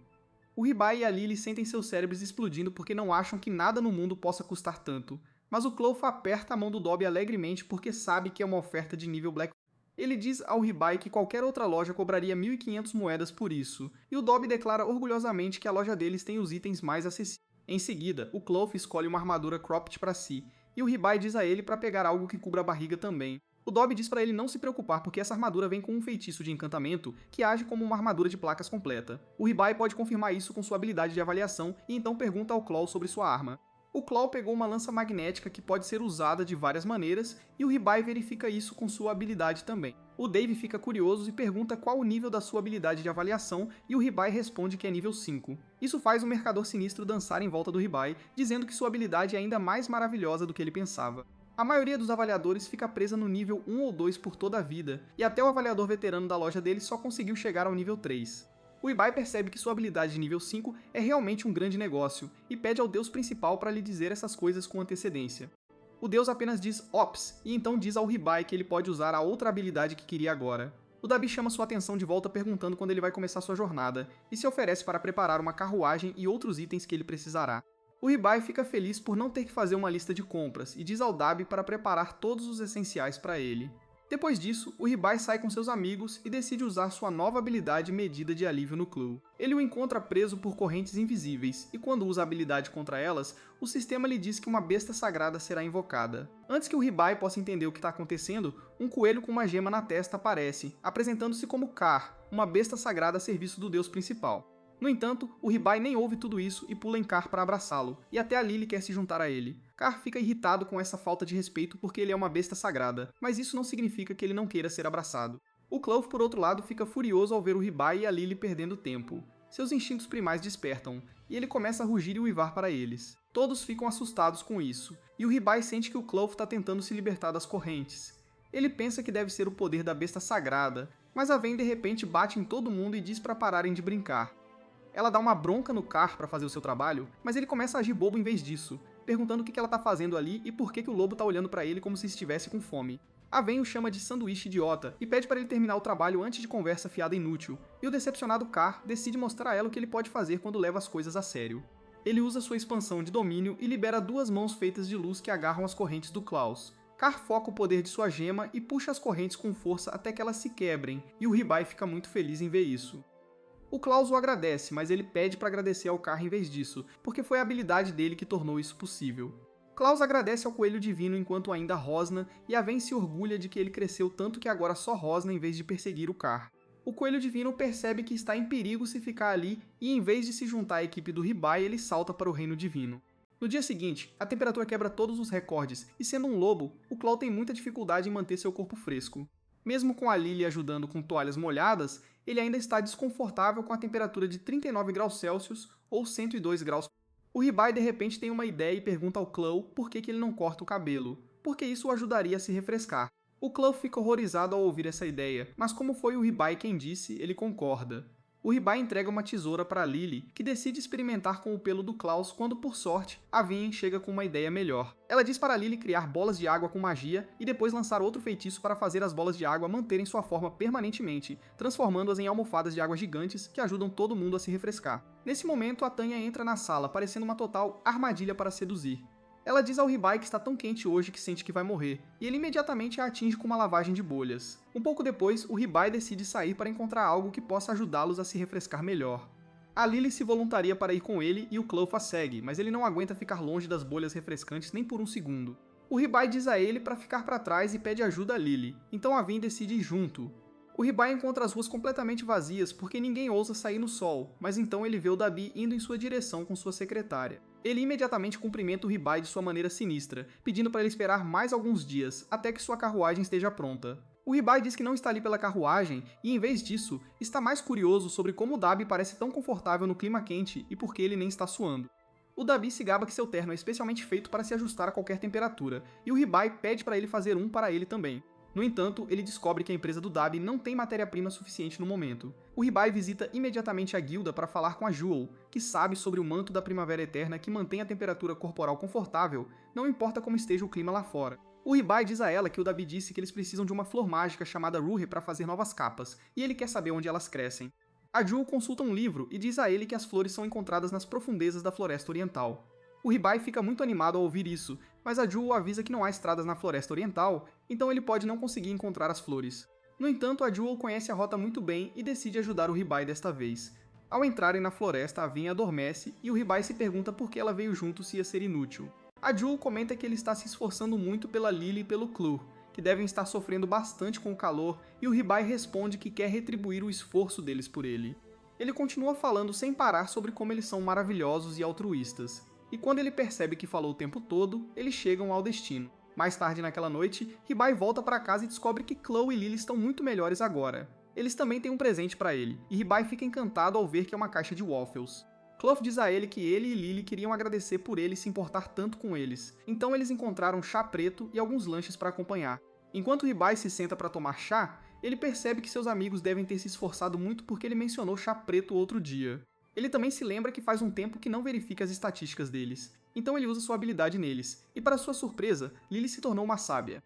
Speaker 1: O Ribai e a Lily sentem seus cérebros explodindo porque não acham que nada no mundo possa custar tanto, mas o Clough aperta a mão do Dobby alegremente porque sabe que é uma oferta de nível Black. Ele diz ao Ribai que qualquer outra loja cobraria 1.500 moedas por isso, e o Dobby declara orgulhosamente que a loja deles tem os itens mais acessíveis. Em seguida, o Clough escolhe uma armadura cropped para si, e o Ribai diz a ele para pegar algo que cubra a barriga também. O Dobby diz para ele não se preocupar porque essa armadura vem com um feitiço de encantamento que age como uma armadura de placas completa. O Ribai pode confirmar isso com sua habilidade de avaliação e então pergunta ao Clough sobre sua arma. O Clough pegou uma lança magnética que pode ser usada de várias maneiras e o Ribai verifica isso com sua habilidade também. O Dave fica curioso e pergunta qual o nível da sua habilidade de avaliação e o Ribai responde que é nível 5. Isso faz o Mercador Sinistro dançar em volta do Ribai, dizendo que sua habilidade é ainda mais maravilhosa do que ele pensava. A maioria dos avaliadores fica presa no nível 1 ou 2 por toda a vida, e até o avaliador veterano da loja dele só conseguiu chegar ao nível 3. O Ribai percebe que sua habilidade de nível 5 é realmente um grande negócio, e pede ao deus principal para lhe dizer essas coisas com antecedência. O deus apenas diz Ops, e então diz ao Ribai que ele pode usar a outra habilidade que queria agora. O Dobby chama sua atenção de volta perguntando quando ele vai começar sua jornada, e se oferece para preparar uma carruagem e outros itens que ele precisará. O Ribai fica feliz por não ter que fazer uma lista de compras, e diz ao Dobby para preparar todos os essenciais para ele. Depois disso, o Ribai sai com seus amigos e decide usar sua nova habilidade medida de alívio no Clough. Ele o encontra preso por correntes invisíveis, e quando usa a habilidade contra elas, o sistema lhe diz que uma besta sagrada será invocada. Antes que o Ribai possa entender o que está acontecendo, um coelho com uma gema na testa aparece, apresentando-se como Car, uma besta sagrada a serviço do deus principal. No entanto, o Ribai nem ouve tudo isso e pula em Car para abraçá-lo, e até a Lily quer se juntar a ele. Car fica irritado com essa falta de respeito porque ele é uma besta sagrada, mas isso não significa que ele não queira ser abraçado. O Clough, por outro lado, fica furioso ao ver o Ribai e a Lily perdendo tempo. Seus instintos primais despertam, e ele começa a rugir e uivar para eles. Todos ficam assustados com isso, e o Ribai sente que o Clough está tentando se libertar das correntes. Ele pensa que deve ser o poder da besta sagrada, mas a Ven de repente bate em todo mundo e diz para pararem de brincar. Ela dá uma bronca no Car para fazer o seu trabalho, mas ele começa a agir bobo em vez disso, perguntando o que ela tá fazendo ali e por que o lobo tá olhando para ele como se estivesse com fome. A Ven o chama de sanduíche idiota e pede para ele terminar o trabalho antes de conversa fiada inútil, e o decepcionado Car decide mostrar a ela o que ele pode fazer quando leva as coisas a sério. Ele usa sua expansão de domínio e libera duas mãos feitas de luz que agarram as correntes do Klaus. Car foca o poder de sua gema e puxa as correntes com força até que elas se quebrem, e o Ribai fica muito feliz em ver isso. O Klaus o agradece, mas ele pede para agradecer ao Car em vez disso, porque foi a habilidade dele que tornou isso possível. Klaus agradece ao Coelho Divino enquanto ainda rosna, e a Ven se orgulha de que ele cresceu tanto que agora só rosna em vez de perseguir o Car. O Coelho Divino percebe que está em perigo se ficar ali, e em vez de se juntar à equipe do Ribai, ele salta para o Reino Divino. No dia seguinte, a temperatura quebra todos os recordes, e sendo um lobo, o Claw tem muita dificuldade em manter seu corpo fresco. Mesmo com a Lily ajudando com toalhas molhadas, ele ainda está desconfortável com a temperatura de 39 graus Celsius ou 102 graus. O Ribai de repente tem uma ideia e pergunta ao Claw por que ele não corta o cabelo, porque isso o ajudaria a se refrescar. O Claw fica horrorizado ao ouvir essa ideia, mas como foi o Ribai quem disse, ele concorda. O Ribai entrega uma tesoura para Lily, que decide experimentar com o pelo do Klaus quando, por sorte, a Vin chega com uma ideia melhor. Ela diz para Lily criar bolas de água com magia e depois lançar outro feitiço para fazer as bolas de água manterem sua forma permanentemente, transformando-as em almofadas de água gigantes que ajudam todo mundo a se refrescar. Nesse momento, a Tanya entra na sala, parecendo uma total armadilha para seduzir. Ela diz ao Ribai que está tão quente hoje que sente que vai morrer, e ele imediatamente a atinge com uma lavagem de bolhas. Um pouco depois, o Ribai decide sair para encontrar algo que possa ajudá-los a se refrescar melhor. A Lily se voluntaria para ir com ele e o Claw a segue, mas ele não aguenta ficar longe das bolhas refrescantes nem por um segundo. O Ribai diz a ele para ficar para trás e pede ajuda a Lily, então a Vin decide ir junto. O Ribai encontra as ruas completamente vazias porque ninguém ousa sair no sol, mas então ele vê o Dabi indo em sua direção com sua secretária. Ele imediatamente cumprimenta o Ribai de sua maneira sinistra, pedindo para ele esperar mais alguns dias, até que sua carruagem esteja pronta. O Ribai diz que não está ali pela carruagem e, em vez disso, está mais curioso sobre como o Dabi parece tão confortável no clima quente e por que ele nem está suando. O Dabi se gaba que seu terno é especialmente feito para se ajustar a qualquer temperatura, e o Ribai pede para ele fazer um para ele também. No entanto, ele descobre que a empresa do Dabi não tem matéria-prima suficiente no momento. O Ribai visita imediatamente a guilda para falar com a Jewel, que sabe sobre o manto da Primavera Eterna que mantém a temperatura corporal confortável, não importa como esteja o clima lá fora. O Ribai diz a ela que o Dabi disse que eles precisam de uma flor mágica chamada Ruhe para fazer novas capas, e ele quer saber onde elas crescem. A Jewel consulta um livro e diz a ele que as flores são encontradas nas profundezas da Floresta Oriental. O Ribai fica muito animado ao ouvir isso, mas a Jewel avisa que não há estradas na Floresta Oriental, então ele pode não conseguir encontrar as flores. No entanto, a Jewel conhece a rota muito bem e decide ajudar o Ribai desta vez. Ao entrarem na floresta, a Vin adormece e o Ribai se pergunta por que ela veio junto se ia ser inútil. A Jewel comenta que ele está se esforçando muito pela Lily e pelo Clue, que devem estar sofrendo bastante com o calor, e o Ribai responde que quer retribuir o esforço deles por ele. Ele continua falando sem parar sobre como eles são maravilhosos e altruístas. E quando ele percebe que falou o tempo todo, eles chegam ao destino. Mais tarde naquela noite, Ribai volta para casa e descobre que Chloe e Lily estão muito melhores agora. Eles também têm um presente para ele, e Ribai fica encantado ao ver que é uma caixa de waffles. Clough diz a ele que ele e Lily queriam agradecer por ele se importar tanto com eles, então eles encontraram chá preto e alguns lanches para acompanhar. Enquanto Ribai se senta para tomar chá, ele percebe que seus amigos devem ter se esforçado muito porque ele mencionou chá preto outro dia. Ele também se lembra que faz um tempo que não verifica as estatísticas deles, então ele usa sua habilidade neles, e para sua surpresa, Lily se tornou uma sábia.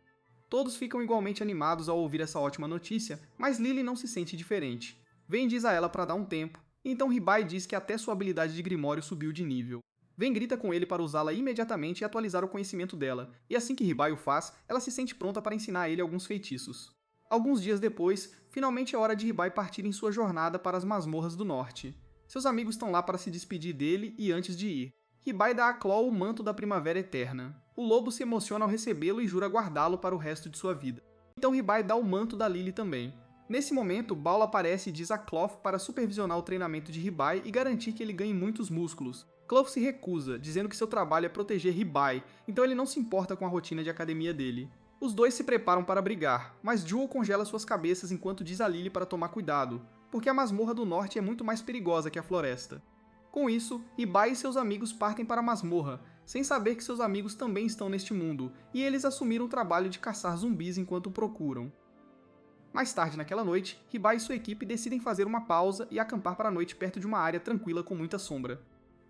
Speaker 1: Todos ficam igualmente animados ao ouvir essa ótima notícia, mas Lily não se sente diferente. Vayne diz a ela para dar um tempo, e então Ribai diz que até sua habilidade de Grimório subiu de nível. Vayne grita com ele para usá-la imediatamente e atualizar o conhecimento dela, e assim que Ribai o faz, ela se sente pronta para ensinar a ele alguns feitiços. Alguns dias depois, finalmente é hora de Ribai partir em sua jornada para as masmorras do norte. Seus amigos estão lá para se despedir dele e antes de ir. Ribai dá a Claw o manto da Primavera Eterna. O lobo se emociona ao recebê-lo e jura guardá-lo para o resto de sua vida. Então Ribai dá o manto da Lily também. Nesse momento, Baul aparece e diz a Clough para supervisionar o treinamento de Ribai e garantir que ele ganhe muitos músculos. Clough se recusa, dizendo que seu trabalho é proteger Ribai, então ele não se importa com a rotina de academia dele. Os dois se preparam para brigar, mas Jewel congela suas cabeças enquanto diz a Lily para tomar cuidado, porque a masmorra do norte é muito mais perigosa que a floresta. Com isso, Ribai e seus amigos partem para a masmorra, sem saber que seus amigos também estão neste mundo, e eles assumiram o trabalho de caçar zumbis enquanto o procuram. Mais tarde naquela noite, Ribai e sua equipe decidem fazer uma pausa e acampar para a noite perto de uma área tranquila com muita sombra.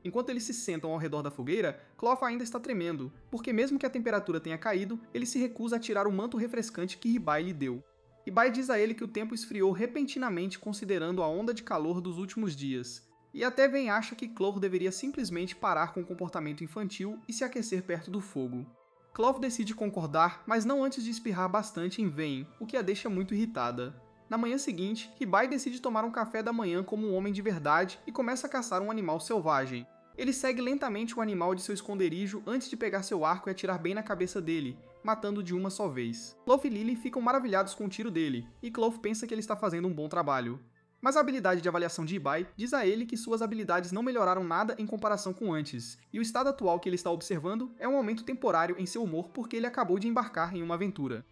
Speaker 1: Enquanto eles se sentam ao redor da fogueira, Clough ainda está tremendo, porque mesmo que a temperatura tenha caído, ele se recusa a tirar o manto refrescante que Ribai lhe deu. Ribai diz a ele que o tempo esfriou repentinamente considerando a onda de calor dos últimos dias, e até Vayne acha que Clough deveria simplesmente parar com o comportamento infantil e se aquecer perto do fogo. Clough decide concordar, mas não antes de espirrar bastante em Vayne, o que a deixa muito irritada. Na manhã seguinte, Ribai decide tomar um café da manhã como um homem de verdade e começa a caçar um animal selvagem. Ele segue lentamente o animal de seu esconderijo antes de pegar seu arco e atirar bem na cabeça dele, matando de uma só vez. Clough e Lily ficam maravilhados com o tiro dele, e Clough pensa que ele está fazendo um bom trabalho. Mas a habilidade de avaliação de Ribai diz a ele que suas habilidades não melhoraram nada em comparação com antes, e o estado atual que ele está observando é um aumento temporário em seu humor porque ele acabou de embarcar em uma aventura.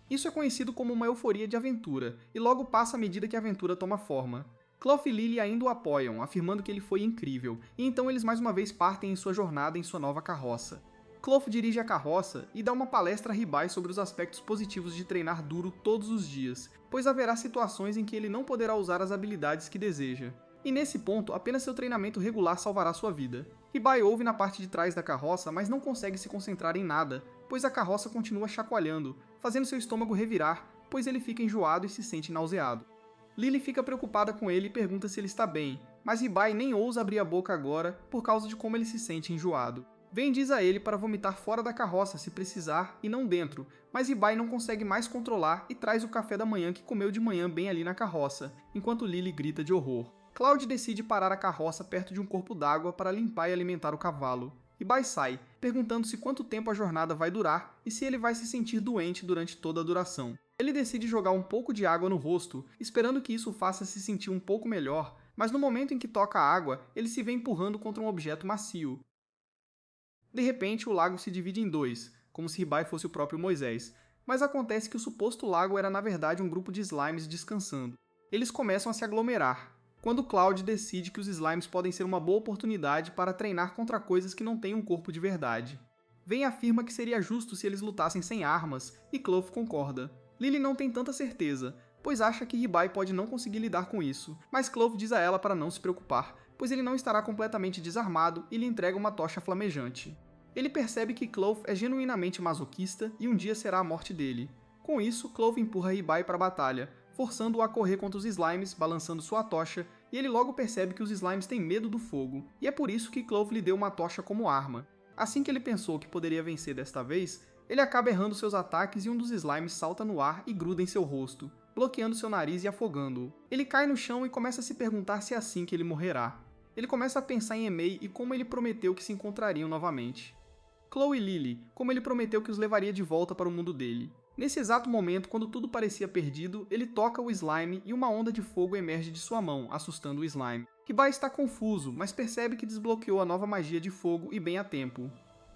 Speaker 1: Isso é conhecido como uma euforia de aventura, e logo passa à medida que a aventura toma forma. Clough e Lily ainda o apoiam, afirmando que ele foi incrível, e então eles mais uma vez partem em sua jornada em sua nova carroça. Clough dirige a carroça e dá uma palestra a Ribai sobre os aspectos positivos de treinar duro todos os dias, pois haverá situações em que ele não poderá usar as habilidades que deseja. E nesse ponto, apenas seu treinamento regular salvará sua vida. Ribai ouve na parte de trás da carroça, mas não consegue se concentrar em nada, pois a carroça continua chacoalhando, fazendo seu estômago revirar, pois ele fica enjoado e se sente nauseado. Lily fica preocupada com ele e pergunta se ele está bem, mas Ribai nem ousa abrir a boca agora por causa de como ele se sente enjoado. Vayne diz a ele para vomitar fora da carroça se precisar e não dentro, mas Ribai não consegue mais controlar e traz o café da manhã que comeu de manhã bem ali na carroça, enquanto Lily grita de horror. Cloud decide parar a carroça perto de um corpo d'água para limpar e alimentar o cavalo. Ribai sai, perguntando-se quanto tempo a jornada vai durar e se ele vai se sentir doente durante toda a duração. Ele decide jogar um pouco de água no rosto, esperando que isso o faça se sentir um pouco melhor, mas no momento em que toca a água, ele se vê empurrando contra um objeto macio. De repente, o lago se divide em dois, como se Ribai fosse o próprio Moisés, mas acontece que o suposto lago era na verdade um grupo de slimes descansando. Eles começam a se aglomerar, quando Cloud decide que os slimes podem ser uma boa oportunidade para treinar contra coisas que não têm um corpo de verdade. Vayne afirma que seria justo se eles lutassem sem armas, e Clough concorda. Lily não tem tanta certeza, pois acha que Ribai pode não conseguir lidar com isso, mas Clough diz a ela para não se preocupar, pois ele não estará completamente desarmado e lhe entrega uma tocha flamejante. Ele percebe que Clough é genuinamente masoquista e um dia será a morte dele. Com isso, Clough empurra Ribai para a batalha, forçando-o a correr contra os slimes, balançando sua tocha, e ele logo percebe que os slimes têm medo do fogo, e é por isso que Clough lhe deu uma tocha como arma. Assim que ele pensou que poderia vencer desta vez, ele acaba errando seus ataques e um dos slimes salta no ar e gruda em seu rosto, bloqueando seu nariz e afogando-o. Ele cai no chão e começa a se perguntar se é assim que ele morrerá. Ele começa a pensar em Emei e como ele prometeu que se encontrariam novamente. Chloe e Lily, como ele prometeu que os levaria de volta para o mundo dele. Nesse exato momento, quando tudo parecia perdido, ele toca o slime e uma onda de fogo emerge de sua mão, assustando o slime. Ribai está confuso, mas percebe que desbloqueou a nova magia de fogo e bem a tempo.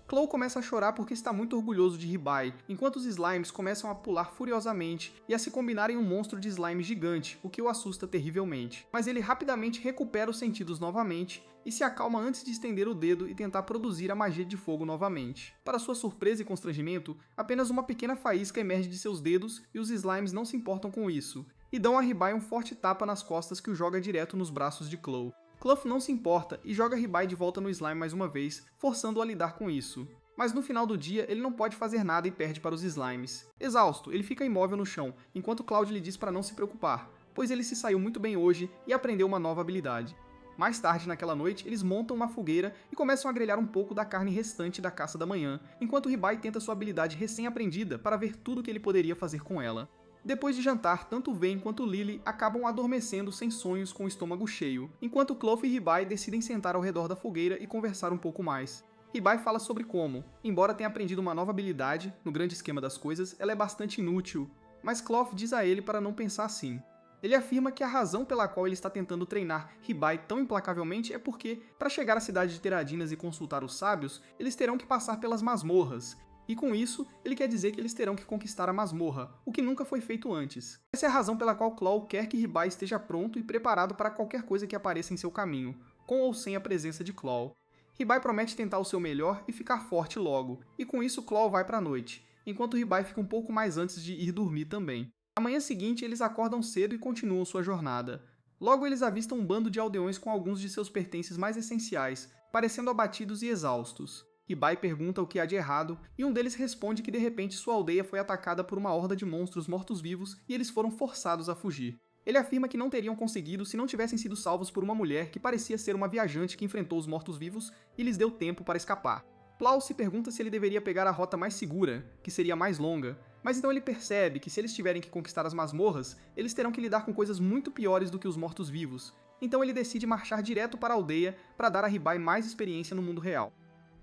Speaker 1: Chloe começa a chorar porque está muito orgulhoso de Ribai, enquanto os slimes começam a pular furiosamente e a se combinarem em um monstro de slime gigante, o que o assusta terrivelmente. Mas ele rapidamente recupera os sentidos novamente e se acalma antes de estender o dedo e tentar produzir a magia de fogo novamente. Para sua surpresa e constrangimento, apenas uma pequena faísca emerge de seus dedos e os slimes não se importam com isso, e dão a Ribai um forte tapa nas costas que o joga direto nos braços de Chloe. Clough não se importa e joga Ribai de volta no slime mais uma vez, forçando-o a lidar com isso. Mas no final do dia, ele não pode fazer nada e perde para os slimes. Exausto, ele fica imóvel no chão, enquanto Cloud lhe diz para não se preocupar, pois ele se saiu muito bem hoje e aprendeu uma nova habilidade. Mais tarde naquela noite, eles montam uma fogueira e começam a grelhar um pouco da carne restante da caça da manhã, enquanto Ribai tenta sua habilidade recém-aprendida para ver tudo o que ele poderia fazer com ela. Depois de jantar, tanto Vayne quanto Lily acabam adormecendo sem sonhos com o estômago cheio, enquanto Chloe e Ribai decidem sentar ao redor da fogueira e conversar um pouco mais. Ribai fala sobre como, embora tenha aprendido uma nova habilidade, no grande esquema das coisas, ela é bastante inútil, mas Chloe diz a ele para não pensar assim. Ele afirma que a razão pela qual ele está tentando treinar Ribai tão implacavelmente é porque, para chegar à cidade de Teradinas e consultar os sábios, eles terão que passar pelas masmorras, e com isso, ele quer dizer que eles terão que conquistar a masmorra, o que nunca foi feito antes. Essa é a razão pela qual Chloe quer que Ribai esteja pronto e preparado para qualquer coisa que apareça em seu caminho, com ou sem a presença de Chloe. Ribai promete tentar o seu melhor e ficar forte logo, e com isso Chloe vai para a noite, enquanto Ribai fica um pouco mais antes de ir dormir também. Na manhã seguinte, eles acordam cedo e continuam sua jornada. Logo, eles avistam um bando de aldeões com alguns de seus pertences mais essenciais, parecendo abatidos e exaustos. Ribai pergunta o que há de errado, e um deles responde que de repente sua aldeia foi atacada por uma horda de monstros mortos-vivos e eles foram forçados a fugir. Ele afirma que não teriam conseguido se não tivessem sido salvos por uma mulher que parecia ser uma viajante que enfrentou os mortos-vivos e lhes deu tempo para escapar. Plau se pergunta se ele deveria pegar a rota mais segura, que seria mais longa, mas então ele percebe que se eles tiverem que conquistar as masmorras, eles terão que lidar com coisas muito piores do que os mortos-vivos. Então ele decide marchar direto para a aldeia para dar a Ribai mais experiência no mundo real.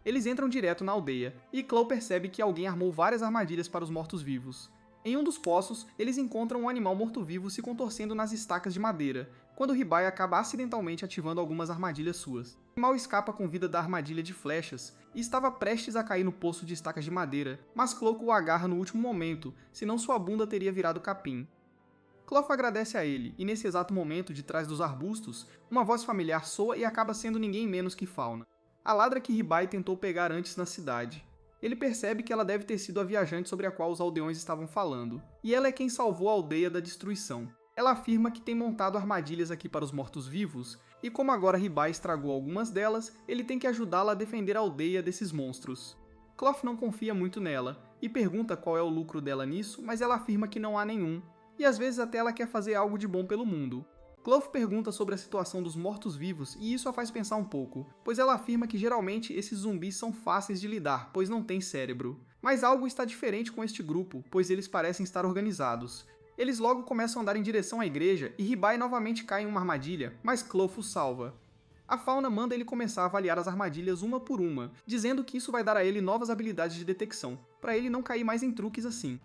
Speaker 1: Eles entram direto na aldeia, e Chloe percebe que alguém armou várias armadilhas para os mortos-vivos. Em um dos poços, eles encontram um animal morto-vivo se contorcendo nas estacas de madeira, quando Ribai acaba acidentalmente ativando algumas armadilhas suas. O animal escapa com vida da armadilha de flechas, e estava prestes a cair no poço de estacas de madeira, mas Chloe o agarra no último momento, senão sua bunda teria virado capim. Chloe agradece a ele, e nesse exato momento, de trás dos arbustos, uma voz familiar soa e acaba sendo ninguém menos que Fauna. A ladra que Ribai tentou pegar antes na cidade. Ele percebe que ela deve ter sido a viajante sobre a qual os aldeões estavam falando, e ela é quem salvou a aldeia da destruição. Ela afirma que tem montado armadilhas aqui para os mortos-vivos, e como agora Ribai estragou algumas delas, ele tem que ajudá-la a defender a aldeia desses monstros. Chloe não confia muito nela, e pergunta qual é o lucro dela nisso, mas ela afirma que não há nenhum, e às vezes até ela quer fazer algo de bom pelo mundo. Chloe pergunta sobre a situação dos mortos-vivos e isso a faz pensar um pouco, pois ela afirma que geralmente esses zumbis são fáceis de lidar, pois não têm cérebro. Mas algo está diferente com este grupo, pois eles parecem estar organizados. Eles logo começam a andar em direção à igreja e Ribai novamente cai em uma armadilha, mas Chloe o salva. A Fauna manda ele começar a avaliar as armadilhas uma por uma, dizendo que isso vai dar a ele novas habilidades de detecção, para ele não cair mais em truques assim.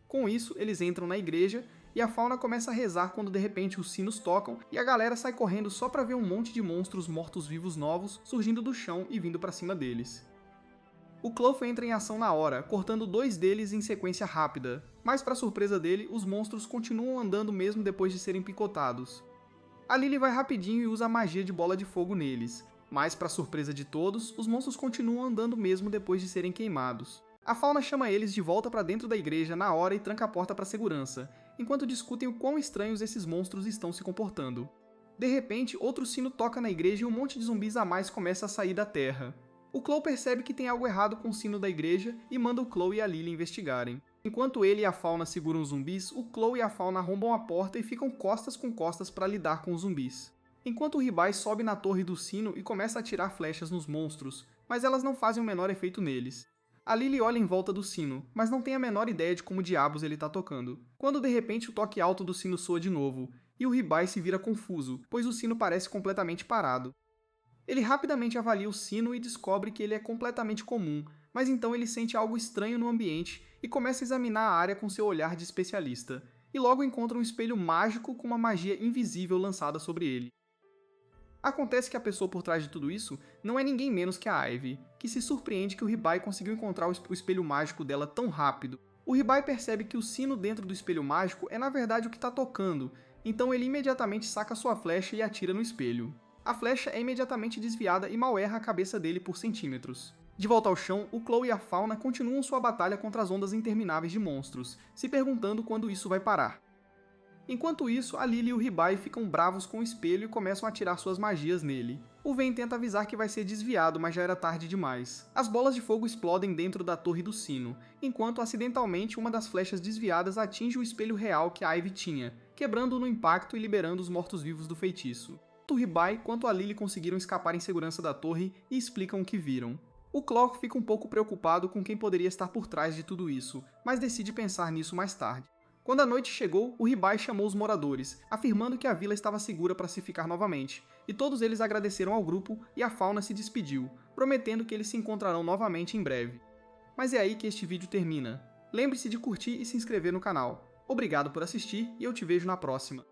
Speaker 1: Com isso, eles entram na igreja e a Fauna começa a rezar quando de repente os sinos tocam e a galera sai correndo só para ver um monte de monstros mortos-vivos novos surgindo do chão e vindo para cima deles. O Clough entra em ação na hora, cortando 2 deles em sequência rápida, mas para surpresa dele, os monstros continuam andando mesmo depois de serem picotados. A Lily vai rapidinho e usa a magia de bola de fogo neles, mas para surpresa de todos, os monstros continuam andando mesmo depois de serem queimados. A Fauna chama eles de volta para dentro da igreja na hora e tranca a porta para segurança, enquanto discutem o quão estranhos esses monstros estão se comportando. De repente, outro sino toca na igreja e um monte de zumbis a mais começa a sair da terra. O Clough percebe que tem algo errado com o sino da igreja e manda o Clough e a Lily investigarem. Enquanto ele e a Fauna seguram os zumbis, o Clough e a Fauna arrombam a porta e ficam costas com costas para lidar com os zumbis. Enquanto o Ribai sobe na torre do sino e começa a atirar flechas nos monstros, mas elas não fazem o menor efeito neles. A Lily olha em volta do sino, mas não tem a menor ideia de como diabos ele está tocando. Quando de repente o toque alto do sino soa de novo, e o Ribai se vira confuso, pois o sino parece completamente parado. Ele rapidamente avalia o sino e descobre que ele é completamente comum, mas então ele sente algo estranho no ambiente e começa a examinar a área com seu olhar de especialista, e logo encontra um espelho mágico com uma magia invisível lançada sobre ele. Acontece que a pessoa por trás de tudo isso não é ninguém menos que a Ivy, que se surpreende que o Ribai conseguiu encontrar o espelho mágico dela tão rápido. O Ribai percebe que o sino dentro do espelho mágico é na verdade o que está tocando, então ele imediatamente saca sua flecha e atira no espelho. A flecha é imediatamente desviada e mal erra a cabeça dele por centímetros. De volta ao chão, o Clough e a Fauna continuam sua batalha contra as ondas intermináveis de monstros, se perguntando quando isso vai parar. Enquanto isso, a Lily e o Ribai ficam bravos com o espelho e começam a atirar suas magias nele. O Ven tenta avisar que vai ser desviado, mas já era tarde demais. As bolas de fogo explodem dentro da torre do sino, enquanto acidentalmente uma das flechas desviadas atinge o espelho real que a Ivy tinha, quebrando-o no impacto e liberando os mortos-vivos do feitiço. Tanto o Ribai quanto a Lily conseguiram escapar em segurança da torre e explicam o que viram. O Clough fica um pouco preocupado com quem poderia estar por trás de tudo isso, mas decide pensar nisso mais tarde. Quando a noite chegou, o Ribai chamou os moradores, afirmando que a vila estava segura para se ficar novamente, e todos eles agradeceram ao grupo e a Fauna se despediu, prometendo que eles se encontrarão novamente em breve. Mas é aí que este vídeo termina. Lembre-se de curtir e se inscrever no canal. Obrigado por assistir e eu te vejo na próxima.